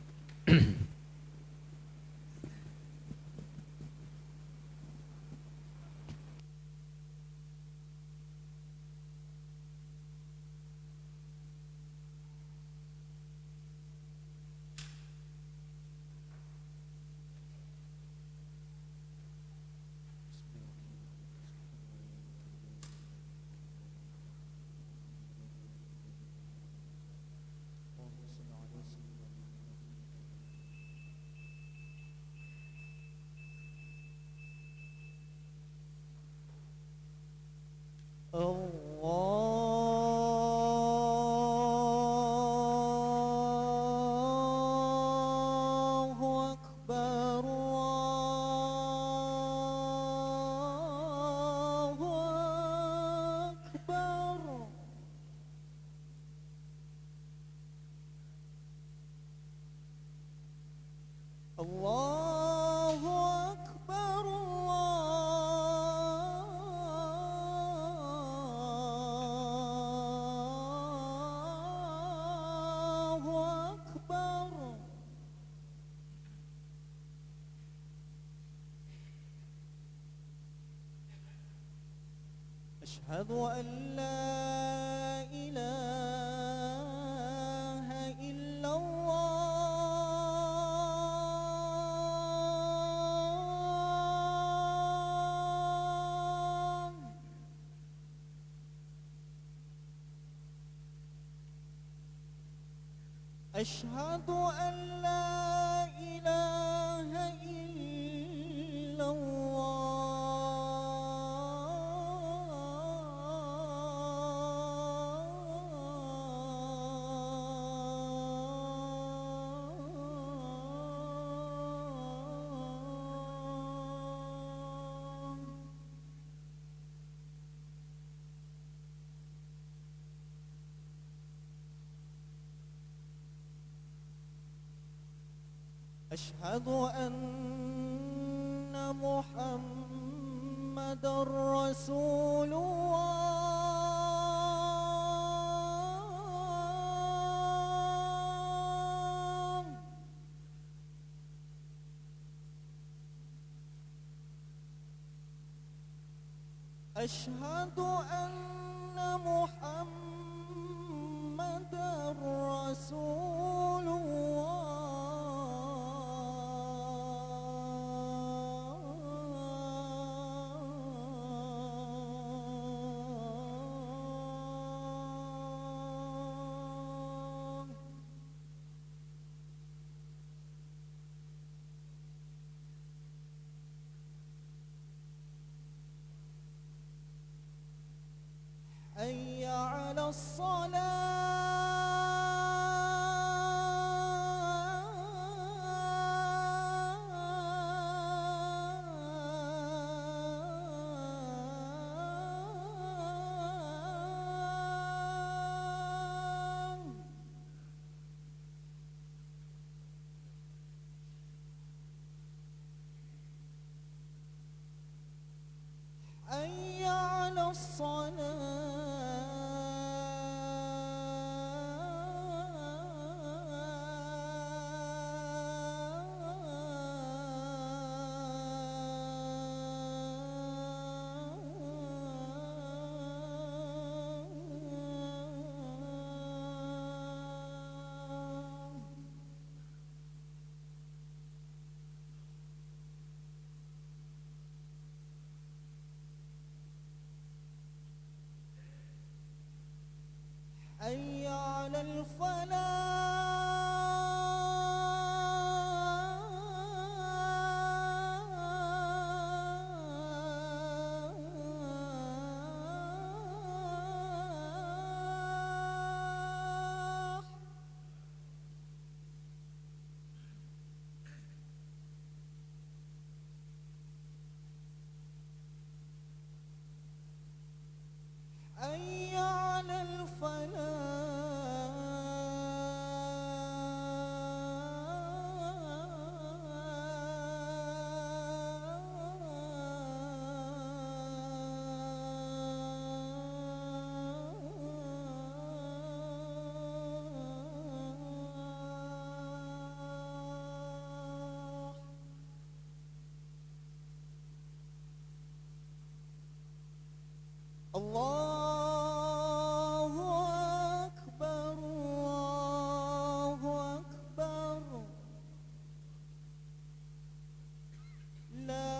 أشهد أن لا إله إلا الله. أشهد أن لا إله إلا الله. أشهد أن محمد رسول الله. أشهد أن محمد رسول الله. حي على الصلاة. حي على الصلاة. حي على الفلاح. حي على الفلاح. الله أكبر الله أكبر. لا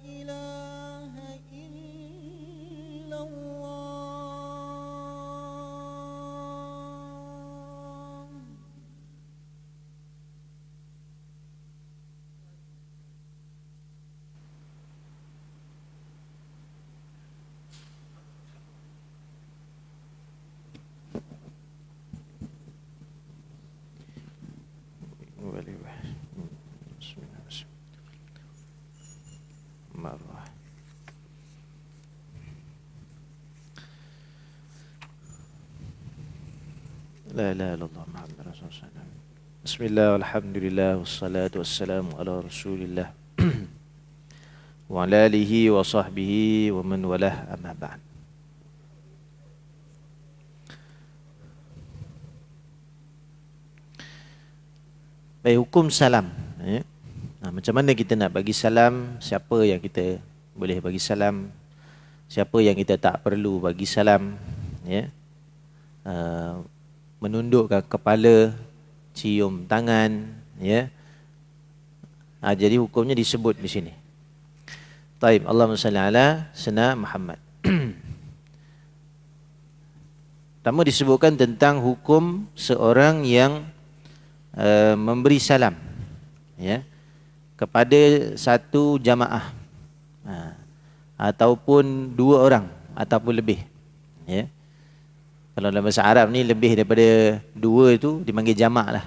إله إلا الله. Bismillahirrahmanirrahim. La ilaha illallah Muhammad Rasulullah. Bismillah, alhamdulillah, wassalatu wassalamu ala rasulillah wa ala alihi wa sahbihi wa man walah, amma ba'd. Baik, hukum salam, ya. Macam mana kita nak bagi salam, siapa yang kita boleh bagi salam, siapa yang kita tak perlu bagi salam, ya. Menundukkan kepala, cium tangan, ya. Jadi hukumnya disebut di sini. Taib, Allahumma salli ala sayyidina Muhammad. Pertama disebutkan tentang hukum seorang yang memberi salam, ya, kepada satu jamaah, ataupun dua orang ataupun lebih, ya. Kalau dalam bahasa Arab ni lebih daripada dua itu dipanggil jamak lah.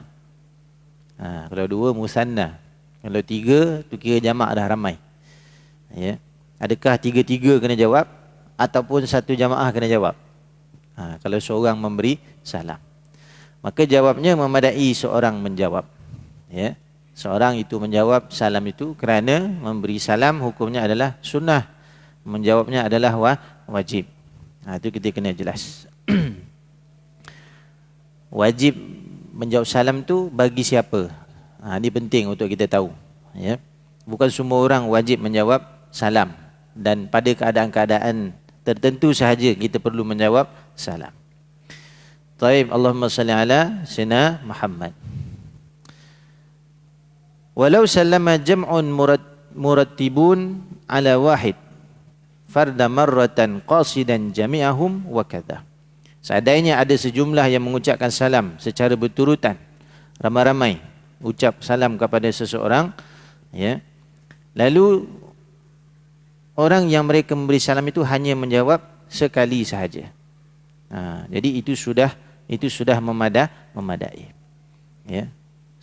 Kalau dua musanna, kalau tiga tu kira jamak dah, ramai, ya. Adakah tiga-tiga kena jawab ataupun satu jamaah kena jawab? Kalau seorang memberi salam, maka jawabnya memadai seorang menjawab, ya. Seorang itu menjawab salam itu kerana memberi salam hukumnya adalah sunnah, menjawabnya adalah wajib. Itu kita kena jelas. Wajib menjawab salam tu bagi siapa? Ini penting untuk kita tahu, ya. Bukan semua orang wajib menjawab salam, dan pada keadaan-keadaan tertentu sahaja kita perlu menjawab salam. Taib, Allahumma salli ala sayyidina Muhammad. Walau sallama jam'un murattibun ala wahid farda marratan qasidan jami'ahum wa kadha. Seandainya ada sejumlah yang mengucapkan salam secara berturutan, ramai-ramai ucap salam kepada seseorang, ya. Lalu orang yang mereka memberi salam itu hanya menjawab sekali sahaja. Jadi itu sudah memadai. Ya.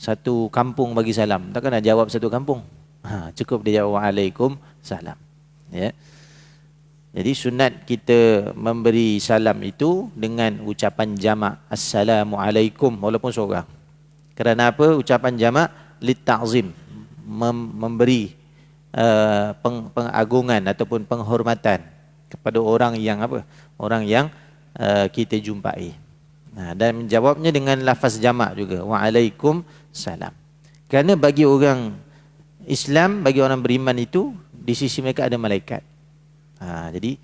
Satu kampung bagi salam, takkan nak jawab satu kampung. Cukup dia jawab Waalaikumsalam. Ya. Jadi sunat kita memberi salam itu dengan ucapan jamak, Assalamualaikum, walaupun seorang. Kerana apa? Ucapan jamak litta'zim, memberi pengagungan ataupun penghormatan kepada orang yang apa? Orang yang kita jumpai. Dan menjawabnya dengan lafaz jamak juga, Waalaikumsalam. Kerana bagi orang Islam, bagi orang beriman itu, di sisi mereka ada malaikat. Jadi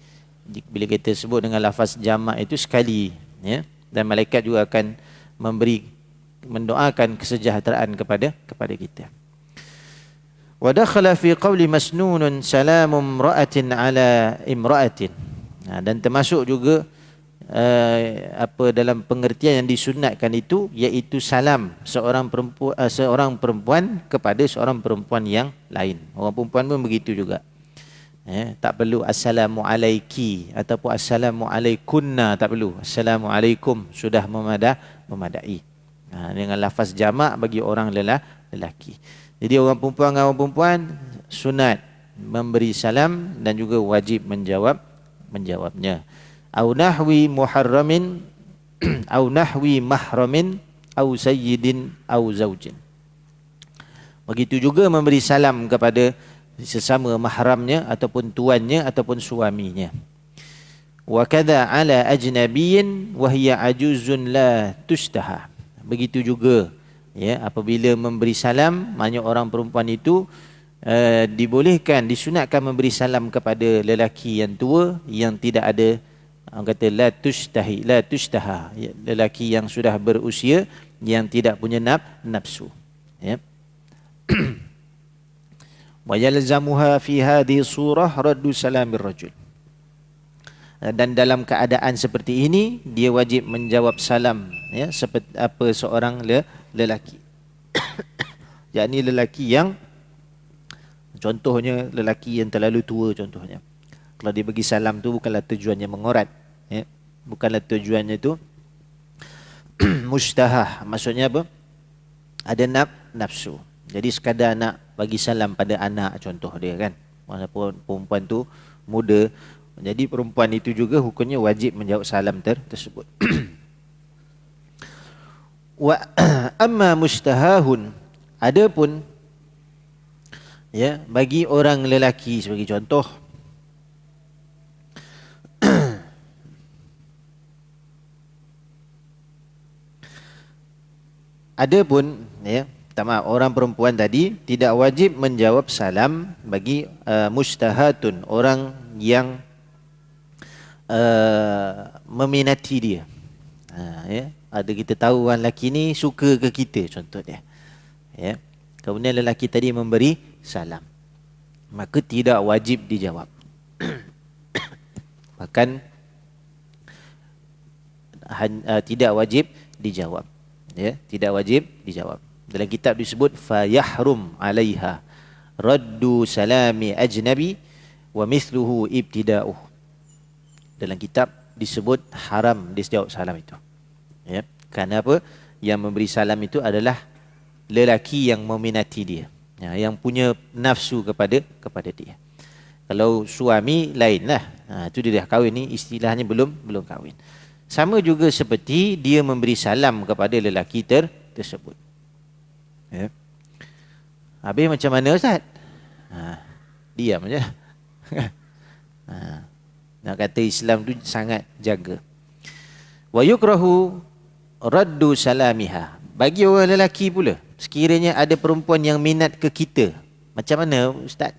bila kita sebut dengan lafaz jamak itu sekali, ya, dan malaikat juga akan mendoakan kesejahteraan kepada kita. Wa dakhala fi qawli masnunun salamu imra'atin ala imra'atin. Dan termasuk juga dalam pengertian yang disunatkan itu, iaitu salam seorang perempuan kepada seorang perempuan yang lain. Orang perempuan pun begitu juga. Tak perlu Assalamualaiki ataupun Assalamualaikunna, tak perlu. Assalamualaikum sudah memadai. Dengan lafaz jamak bagi orang lelaki. Jadi orang perempuan dengan orang perempuan sunat memberi salam dan juga wajib menjawabnya. Au nahwi muharramin au nahwi mahramin au sayyidin au zaujin. Begitu juga memberi salam kepada sesama mahramnya ataupun tuannya ataupun suaminya. Wa kadza ala ajnabiyyin wa hiya ajuzun la tushtaha. Begitu juga, ya, apabila memberi salam, maknanya orang perempuan itu dibolehkan, disunatkan memberi salam kepada lelaki yang tua yang tidak ada, orang kata la tushtaha, lelaki yang sudah berusia yang tidak punya nafsu, ya. Wa yalzamuha fi hadhihi surah raddu salamir rajul. Dan dalam keadaan seperti ini dia wajib menjawab salam, ya, seperti apa seorang lelaki. Yakni lelaki yang, contohnya lelaki yang terlalu tua contohnya. Kalau dia bagi salam tu bukanlah tujuannya mengorat, ya. Bukanlah tujuannya tu mustahah. Maksudnya apa? Ada nafsu. Jadi sekadar nak bagi salam pada anak contoh dia, kan. Walaupun perempuan tu muda, jadi perempuan itu juga hukumnya wajib menjawab salam tersebut. Wa amma mustahahun, adapun, ya, bagi orang lelaki sebagai contoh, adapun, ya, maaf, orang perempuan tadi tidak wajib menjawab salam bagi mustahatun, orang yang meminati dia. Ya, ada kita tahu orang lelaki ni suka ke kita contohnya. Ya. Kemudian lelaki tadi memberi salam, maka tidak wajib dijawab. Bahkan tidak wajib dijawab. Ya, tidak wajib dijawab. Dalam kitab disebut fayahrum 'alaiha raddu salami ajnabi wa mithluhu ibtida'uh. Dalam kitab disebut haram dijawab salam itu. Ya, kerana apa? Yang memberi salam itu adalah lelaki yang meminati dia. Ya, yang punya nafsu kepada dia. Kalau suami lainlah. Itu dia dah kahwin, ni istilahnya belum kahwin. Sama juga seperti dia memberi salam kepada lelaki tersebut. Ya. Habis macam mana Ustaz? Diam je. Nak kata Islam tu sangat jaga. Wa yukrahu raddu salamiha. Bagi orang lelaki pula, sekiranya ada perempuan yang minat ke kita, macam mana Ustaz?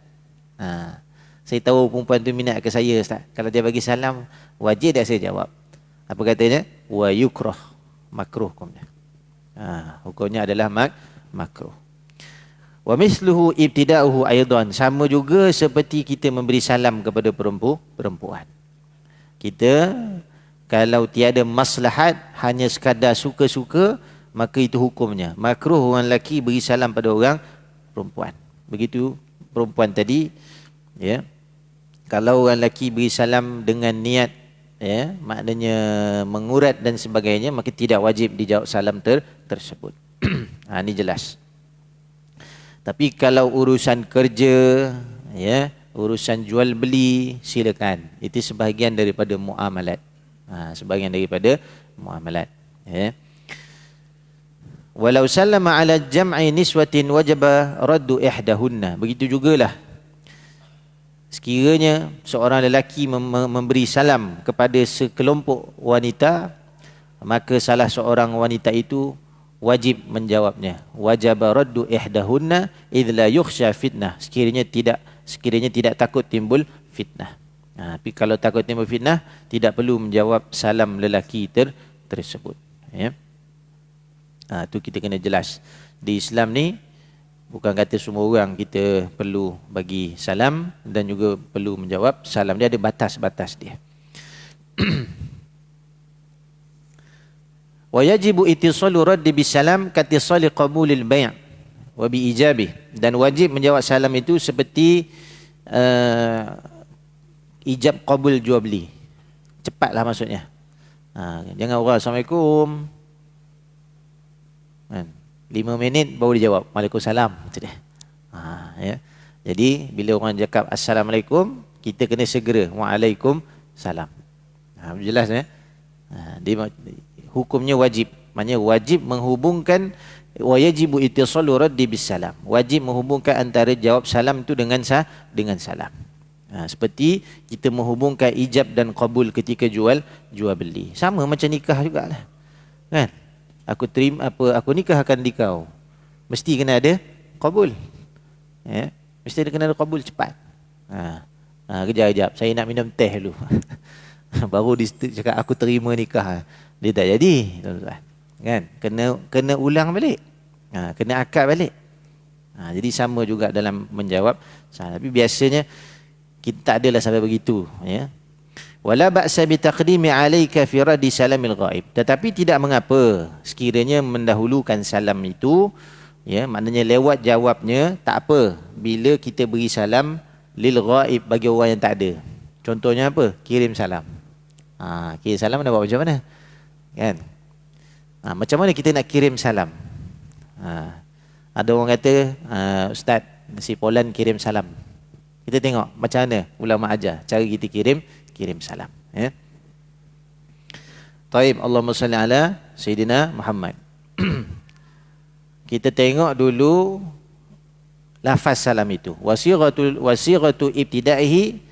Saya tahu perempuan tu minat ke saya Ustaz. Kalau dia bagi salam, wajib tak saya jawab? Apa katanya? Wa yukrah, makruh hukumnya. Hukumnya adalah makruh. Wa misluhu ibtida'uhu aidan. Sama juga seperti kita memberi salam kepada perempuan. Kita kalau tiada maslahat, hanya sekadar suka-suka, maka itu hukumnya makruh orang lelaki beri salam pada orang perempuan. Begitu perempuan tadi, ya. Kalau orang lelaki beri salam dengan niat, ya, maknanya mengurat dan sebagainya, maka tidak wajib dijawab salam tersebut. Ini jelas. Tapi kalau urusan kerja, ya, urusan jual beli, silakan. Itu sebahagian daripada muamalat. Sebahagian daripada muamalat. Ya. Walau sallama ala jam'i niswatin wajaba raddu ihdahunna. Begitu jugalah. Sekiranya seorang lelaki memberi salam kepada sekelompok wanita, maka salah seorang wanita itu wajib menjawabnya. Wajaba raddu ihdahunna idh la yukhsha fitnah. Sekiranya tidak takut timbul fitnah. Tapi kalau takut timbul fitnah, tidak perlu menjawab salam lelaki tersebut. Ya. Tu kita kena jelas. Di Islam ni bukan kata semua orang kita perlu bagi salam dan juga perlu menjawab salam. Dia ada batas-batas dia. Wa yajibu ittisalu raddi bisalam katisali qabulil bai' wa bi ijabih. Dan wajib menjawab salam itu seperti ijab qabul jual beli. Cepatlah maksudnya. Jangan orang Assalamualaikum. 5 minit baru dijawab Waalaikumsalam. Itu dia. Ya. Jadi bila orang cakap Assalamualaikum, kita kena segera Waalaikumsalam. Jelas ya? Dia hukumnya wajib. Maknanya wajib menghubungkan, wa yajibu ittisalu raddi bisalam. Wajib menghubungkan antara jawab salam itu dengan salam. Seperti kita menghubungkan ijab dan qabul ketika jual beli. Sama macam nikah jugalah. Kan? Aku nikahkan di kau. Mesti kena ada qabul. Ya, mesti kena ada qabul cepat. Kejap. Saya nak minum teh dulu. Baru dia cakap aku terima nikah. Dia tak jadi, tuan-tuan. Kan? Kena ulang balik. Kena akad balik. Jadi sama juga dalam menjawab. Tapi biasanya kita tak adalah sampai begitu, ya. Wala ba'sa bi taqdimi 'alaika fi raddi salamil ghaib. Tetapi tidak mengapa sekiranya mendahulukan salam itu, ya, maknanya lewat jawabnya tak apa bila kita beri salam lil ghaib bagi orang yang tak ada. Contohnya apa? Kirim salam. Kirim salam nak buat macam mana? Kan? Macam mana kita nak kirim salam? Ada orang kata, Ustaz, si Polan kirim salam. Kita tengok macam mana ulama ajar cara kita kirim salam, ya. Taib, Allahumma salli ala Sayyidina Muhammad. Kita tengok dulu lafaz salam itu. Wasighatu ibtida'ihi.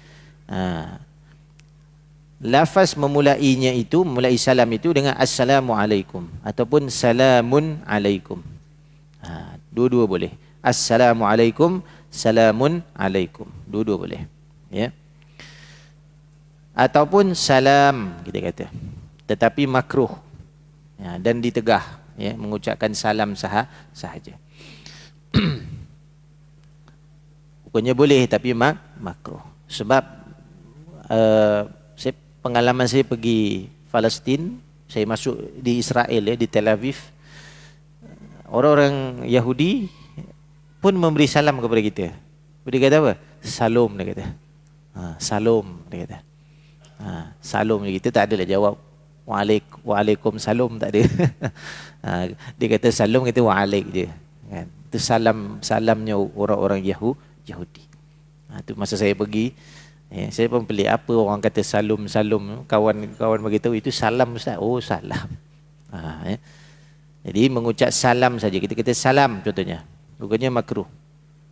Lafaz memulainya itu, memulai salam itu dengan assalamualaikum ataupun salamun alaikum. Dua-dua boleh. Assalamualaikum, salamun alaikum. Dua-dua boleh. Ya. Ataupun salam kita kata. Tetapi makruh. Ya, dan ditegah, ya, mengucapkan salam sahaja. Bukannya boleh tapi makruh. Sebab pengalaman saya pergi Palestin, saya masuk di Israel, ya, di Tel Aviv. Orang-orang Yahudi pun memberi salam kepada kita. Dia kata apa? Salam, dia kata. Salam, dia kata. Salam, kita tak adalah jawab Waalaikumsalam, tak ada. Dia kata salam, kata wa'alaik je. Kan? Itu salamnya orang-orang Yahudi. Itu masa saya pergi, ya, saya pun pelik apa orang kata salam. Kawan-kawan beritahu itu salam, Ustaz. Oh, salam. Ya. Jadi mengucap salam saja. Kita kata salam contohnya. Bukannya makruh.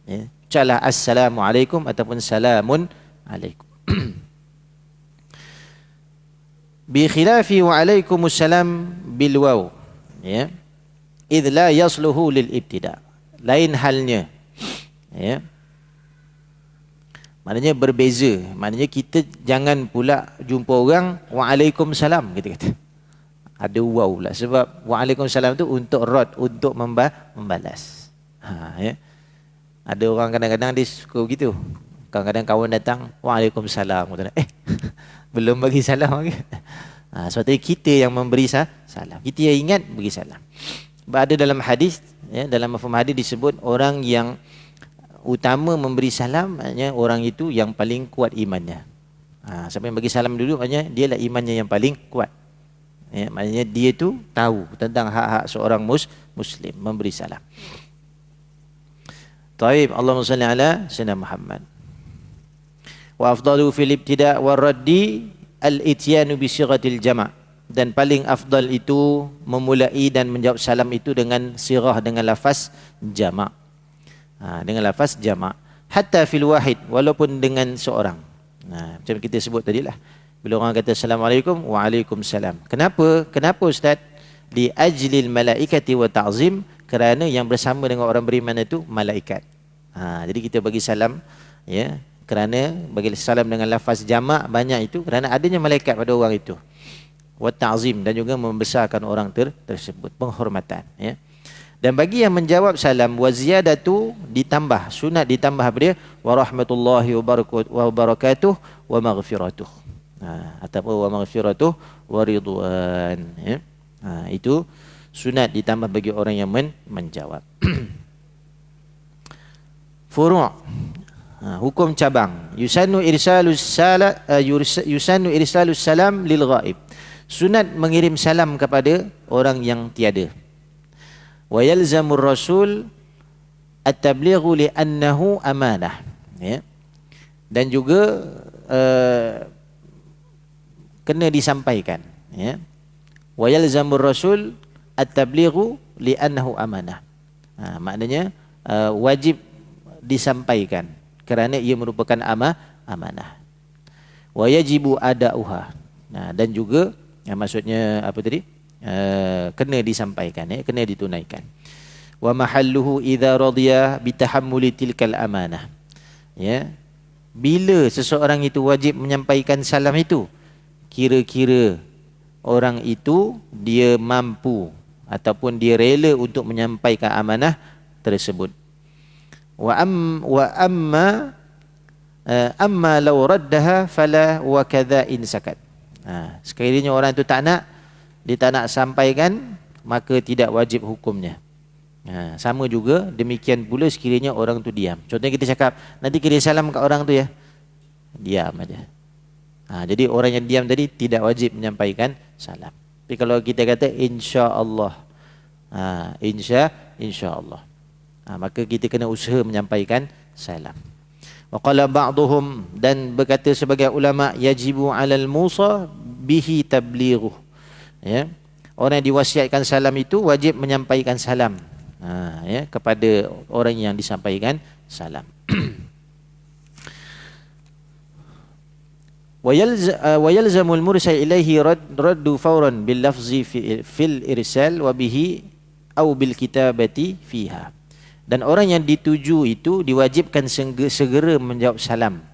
Ya. Ucaplah assalamualaikum ataupun salamun alaikum. Bi khilafi wa alaikumussalam bil waw, ya, idh la yasluhu lil ibtida. Lain halnya, ya, maknanya berbeza. Maknanya kita jangan pula jumpa orang waalaikumsalam kita kata ada waw pula, sebab waalaikumsalam tu untuk rad, untuk membalas. Ya, ada orang kadang-kadang dia suka begitu. Kadang-kadang kawan datang, waalaikumsalam, belum bagi salam lagi. Sebab tu kita yang memberi salam. Kita yang ingat bagi salam. Ada dalam hadis, ya, dalam mafhum hadis disebut orang yang utama memberi salam, maknanya orang itu yang paling kuat imannya. Siapa yang bagi salam dulu, maknanya dia lah imannya yang paling kuat. Ya, maknanya dia tu tahu tentang hak-hak seorang muslim, memberi salam. Taib, Allahumma salli ala sayyidina Muhammad. Wa afdalu fil ibtida' war raddi al-ityanu bi sighatil jama', dan paling afdal itu memulai dan menjawab salam itu dengan sirah, dengan lafaz jama'. Dengan lafaz jama', hatta fil wahid, walaupun dengan seorang. Macam kita sebut tadilah, bila orang kata assalamualaikum, waalaikumsalam. Kenapa Ustaz? Li ajlil malaikati wa ta'zim, kerana yang bersama dengan orang beriman itu malaikat. Jadi kita bagi salam, ya, kerana bagi salam dengan lafaz jama' banyak itu kerana adanya malaikat pada orang itu. Wa ta'zim, dan juga membesarkan orang tersebut, penghormatan, ya. Dan bagi yang menjawab salam, wa ziyadatu, ditambah, sunat ditambah apa dia? Wa rahmatullahi wa barakatuh wa maghfiratuh. Ataupun wa maghfiratuh wa ridwan, ya. Itu sunat ditambah bagi orang yang menjawab. Furu', hukum cabang. Yusannu irsalus salam lil ghaib. Sunat mengirim salam kepada orang yang tiada. Wa yalzamur rasul at-tablighu li annahu amanah, ya. Dan juga kena disampaikan, ya. Wa yalzamur rasul at-tablighu li annahu amanah. Maknanya wajib disampaikan kerana ia merupakan amanah. Wa yajibu ada'uha. Dan juga maksudnya apa tadi? Kena disampaikan, ya, kena ditunaikan. Wa mahalluhu idza radiya bitahammuli tilkal amanah. Ya. Bila seseorang itu wajib menyampaikan salam itu, kira-kira orang itu dia mampu ataupun dia rela untuk menyampaikan amanah tersebut. Wa amma law raddaha fala wa kadza in sakat. Sekiranya orang itu tak nak, dia tak nak sampaikan, maka tidak wajib hukumnya. Sama juga demikian pula sekiranya orang tu diam. Contohnya kita cakap, nanti kirim salam kat orang tu, ya, diam aja. Jadi orang yang diam tadi tidak wajib menyampaikan salam. Tapi kalau kita kata insya-Allah, insya-Allah, maka kita kena usaha menyampaikan salam. Wa qala ba'dhum, dan berkata sebagai ulama, yajibu 'alal musa bihi tablighu, ya. Orang yang diwasiatkan salam itu wajib menyampaikan salam, ya, kepada orang yang disampaikan salam. Wa yalzamul mursal ilaihi raddu fawran bil lafzi fil irsal wa bihi aw bil kitabati fiha. Dan orang yang dituju itu diwajibkan segera menjawab salam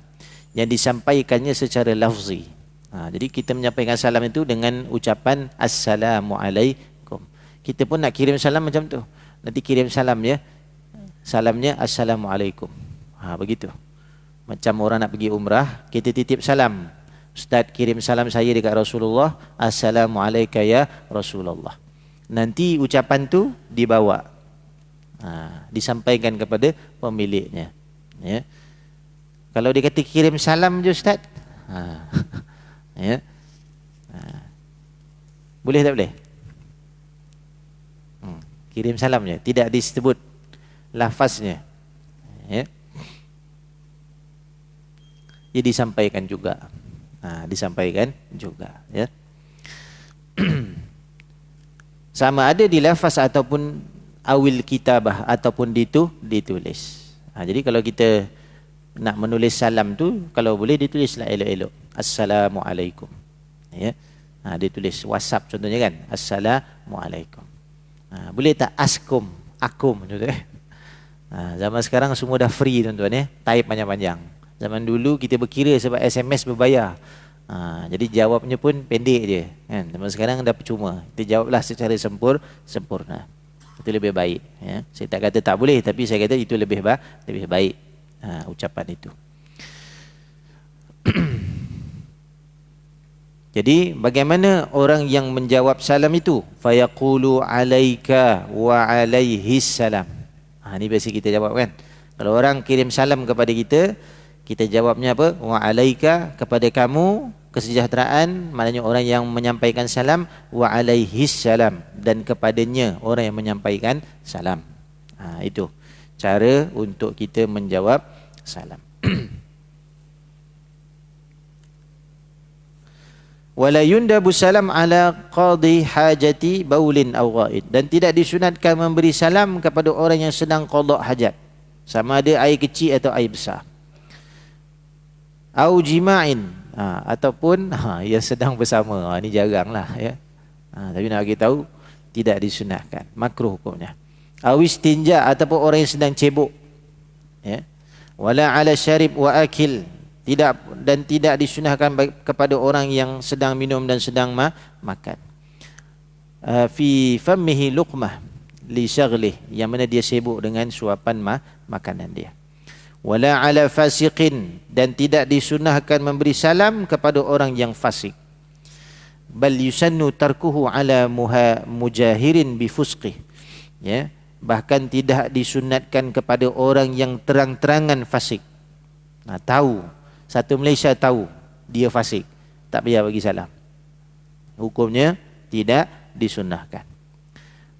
yang disampaikannya secara lafzi. Jadi kita menyampaikan salam itu dengan ucapan Assalamualaikum. Kita pun nak kirim salam macam tu. Nanti kirim salam ya. Salamnya Assalamualaikum. Begitu. Macam orang nak pergi umrah, kita titip salam. Ustaz kirim salam saya dekat Rasulullah. Assalamualaikum ya Rasulullah. Nanti ucapan tu dibawa. Disampaikan kepada pemiliknya. Ya. Kalau dia kata kirim salam je Ustaz. Ya. Boleh tak boleh? Kirim salamnya, tidak disebut lafaznya. Ya. Dia disampaikan juga. Disampaikan juga, ya. Sama ada di lafaz ataupun awil kitabah ataupun ditulis. Jadi kalau kita nak menulis salam tu, kalau boleh ditulislah elok-elok. Assalamualaikum. Ya. Ditulis WhatsApp contohnya kan. Assalamualaikum. Boleh tak akum contoh zaman sekarang semua dah free tuan-tuan ya. Type panjang-panjang. Zaman dulu kita berkira sebab SMS berbayar. Jadi jawabnya pun pendek je kan. Zaman sekarang dah percuma. Kita jawablah secara sempurna. Itu lebih baik ya. Saya tak kata tak boleh, tapi saya kata itu lebih baik ucapan itu. Jadi bagaimana orang yang menjawab salam itu? Fayaqulu alaika wa alaihis salam. Ini biasa kita jawab kan. Kalau orang kirim salam kepada kita, kita jawabnya apa? Wa alaika, kepada kamu kesejahteraan, maknanya orang yang menyampaikan salam, wa alaihis salam, dan kepadanya orang yang menyampaikan salam. Itu cara untuk kita menjawab salam. Wala yundabu salam ala qadi hajati baulin aw ghaid, dan tidak disunatkan memberi salam kepada orang yang sedang qada hajat, sama ada air kecil atau air besar. Au jima'in, ataupun yang sedang bersama. Ini jaranglah ya. Tapi nak bagi tahu tidak disunatkan, makruh hukumnya. Au istinja, ataupun orang yang sedang cebok. Ya. Wala ala syarib wa akil, tidak disunahkan kepada orang yang sedang minum dan sedang makan. Fi fammihi luqmah li syaghlih, yang mana dia sibuk dengan suapan makanan dia. Wala ala fasiqin, dan tidak disunahkan memberi salam kepada orang yang fasik. Bal yusannu tarkuhu ala mujahirin bi fusqih. Ya, bahkan tidak disunatkan kepada orang yang terang-terangan fasik. Tahu, satu Malaysia tahu dia fasik, tak payah bagi salam. Hukumnya tidak disunahkan.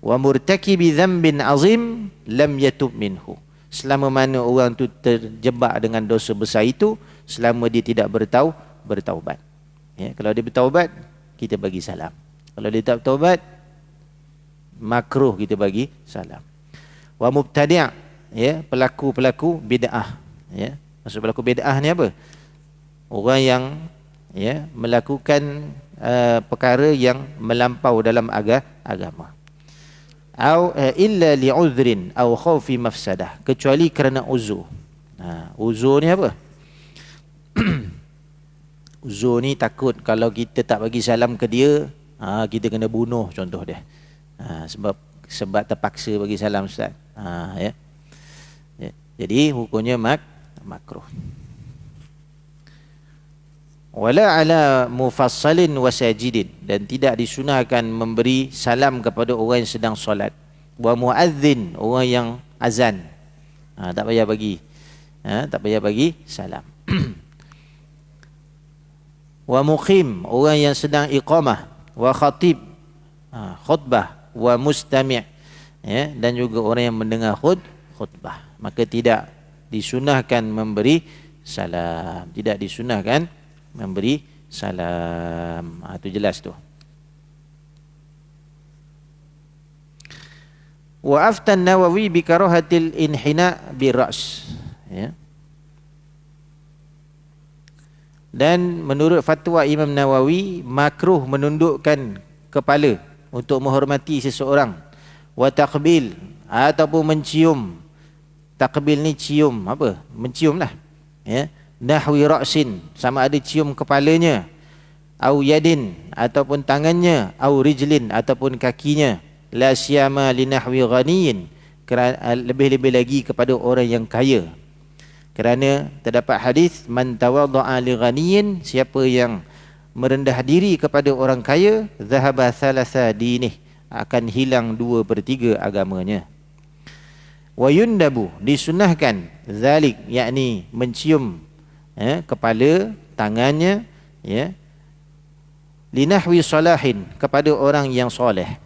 Wa murtakibi dhanbin azim lam yatub minhu, selama mana orang tu terjebak dengan dosa besar itu, selama dia tidak bertaubat. Ya, kalau dia bertaubat, kita bagi salam. Kalau dia tak bertaubat, makruh kita bagi salam. Wa mubtadi', ya, pelaku bid'ah. Ya, maksud pelaku bid'ah ni apa? Orang yang ya melakukan perkara yang melampau dalam agama. Au illa li'udhrin au khawfi mafsadah, kecuali kerana uzur. Uzur ni apa? Uzur ni takut kalau kita tak bagi salam ke dia, kita kena bunuh contoh dia. Sebab terpaksa bagi salam Ustaz. Ya. Jadi hukumnya makruh. Wala ala mufassalin wa sajidin, dan tidak disunahkan memberi salam kepada orang yang sedang solat. Wa muadzin, orang yang azan. Tak payah bagi. Tak payah bagi salam. Wa muqim, orang yang sedang iqamah. Wa khatib, khutbah. Wa mustami', ya, dan juga orang yang mendengar khutbah. Maka tidak disunahkan memberi salam. Tidak disunahkan memberi salam. Itu jelas tu. Wa aftan Nawawi bi karahatil inhina bi ra's, ya. Dan menurut fatwa Imam Nawawi, makruh menundukkan kepala untuk menghormati seseorang. Wa taqbil, ataupun mencium Takbil ni cium apa? Mencium lah. Ya. Nahwi ra'sin, sama ada cium kepalanya, au yadin ataupun tangannya, au rijlin ataupun kakinya. La siyama li nahwi ghaniyin, lebih-lebih lagi kepada orang yang kaya. Kerana terdapat hadis man tawadda'a li ghaniyin, siapa yang merendah diri kepada orang kaya, zahaba thalatha dinih, akan hilang 2/3 agamanya. Wa yundabu, disunahkan, zalik yakni mencium kepala, tangannya, ya, linahwi salahin, kepada orang yang soleh,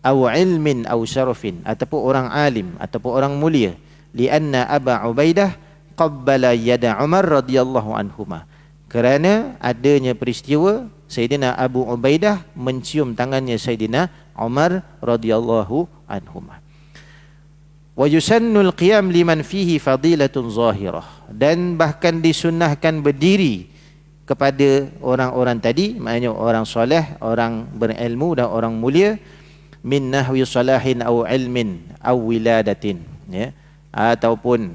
au ilmin au syarafin, ataupun orang alim ataupun orang mulia. Lianna Aba Ubaidah qabbala yada Umar radhiyallahu anhuma, kerana adanya peristiwa Sayyidina Abu Ubaidah mencium tangannya Sayyidina Umar radhiyallahu anhuma. Wa yusannul qiyam liman fihi fadilatun zahirah, dan bahkan disunnahkan berdiri kepada orang-orang tadi, maknanya orang soleh, orang berilmu dan orang mulia, min nahwi salahin au ilmin au wiladatin, ya, ataupun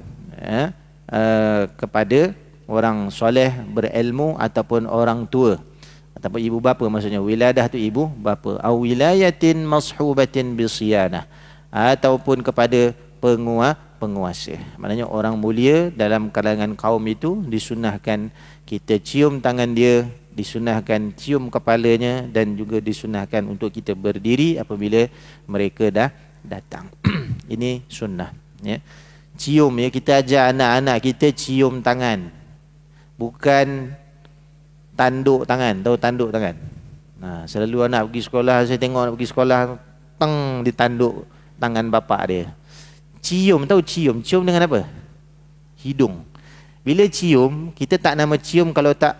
kepada orang soleh, berilmu ataupun orang tua ataupun ibu bapa, maksudnya wiladah tu ibu bapa, au wilayatin mashubatin bisiyanah, ataupun kepada penguasa. Maknanya orang mulia dalam kalangan kaum itu disunahkan kita cium tangan dia, disunahkan cium kepalanya, dan juga disunahkan untuk kita berdiri apabila mereka dah datang. Ini sunnah, ya. Cium, ya, kita ajar anak-anak kita cium tangan, bukan tanduk tangan. Tahu tanduk tangan? Selalu anak pergi sekolah, saya tengok anak pergi sekolah, ditanduk tangan bapak dia. Cium, tahu cium? Cium dengan apa? Hidung. Bila cium, kita tak nama cium kalau tak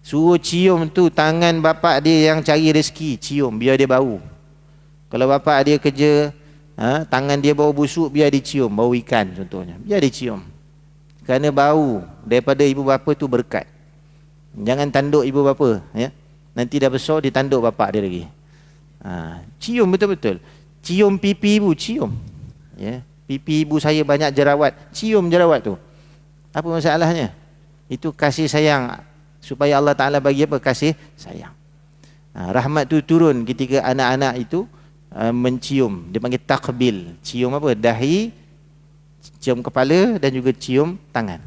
suruh cium tu tangan bapak dia yang cari rezeki, cium biar dia bau. Kalau bapak dia kerja, tangan dia bau busuk, biar dicium, bau ikan contohnya, biar dicium. Kerana bau daripada ibu bapa tu berkat. Jangan tanduk ibu bapa, ya. Nanti dah besar ditanduk bapak dia lagi. Cium betul-betul. Cium pipi ibu, cium. Ya, pipi ibu saya banyak jerawat, cium jerawat tu. Apa masalahnya? Itu kasih sayang, supaya Allah Ta'ala bagi apa? Kasih sayang. Rahmat tu turun ketika anak-anak itu mencium. Dia panggil takbil. Cium apa? Dahi, cium kepala, dan juga cium tangan.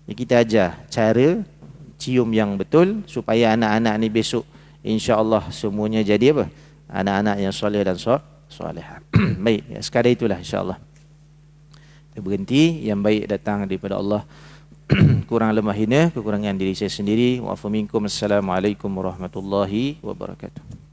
Jadi kita ajar cara cium yang betul supaya anak-anak ni besok insya-Allah semuanya jadi apa? Anak-anak yang soleh dan solehah. Baik, sekadar itulah insya-Allah. Kita berhenti. Yang baik datang daripada Allah, kurang lemah hina, kekurangan diri saya sendiri. Wa afu minkum. Assalamualaikum warahmatullahi wabarakatuh.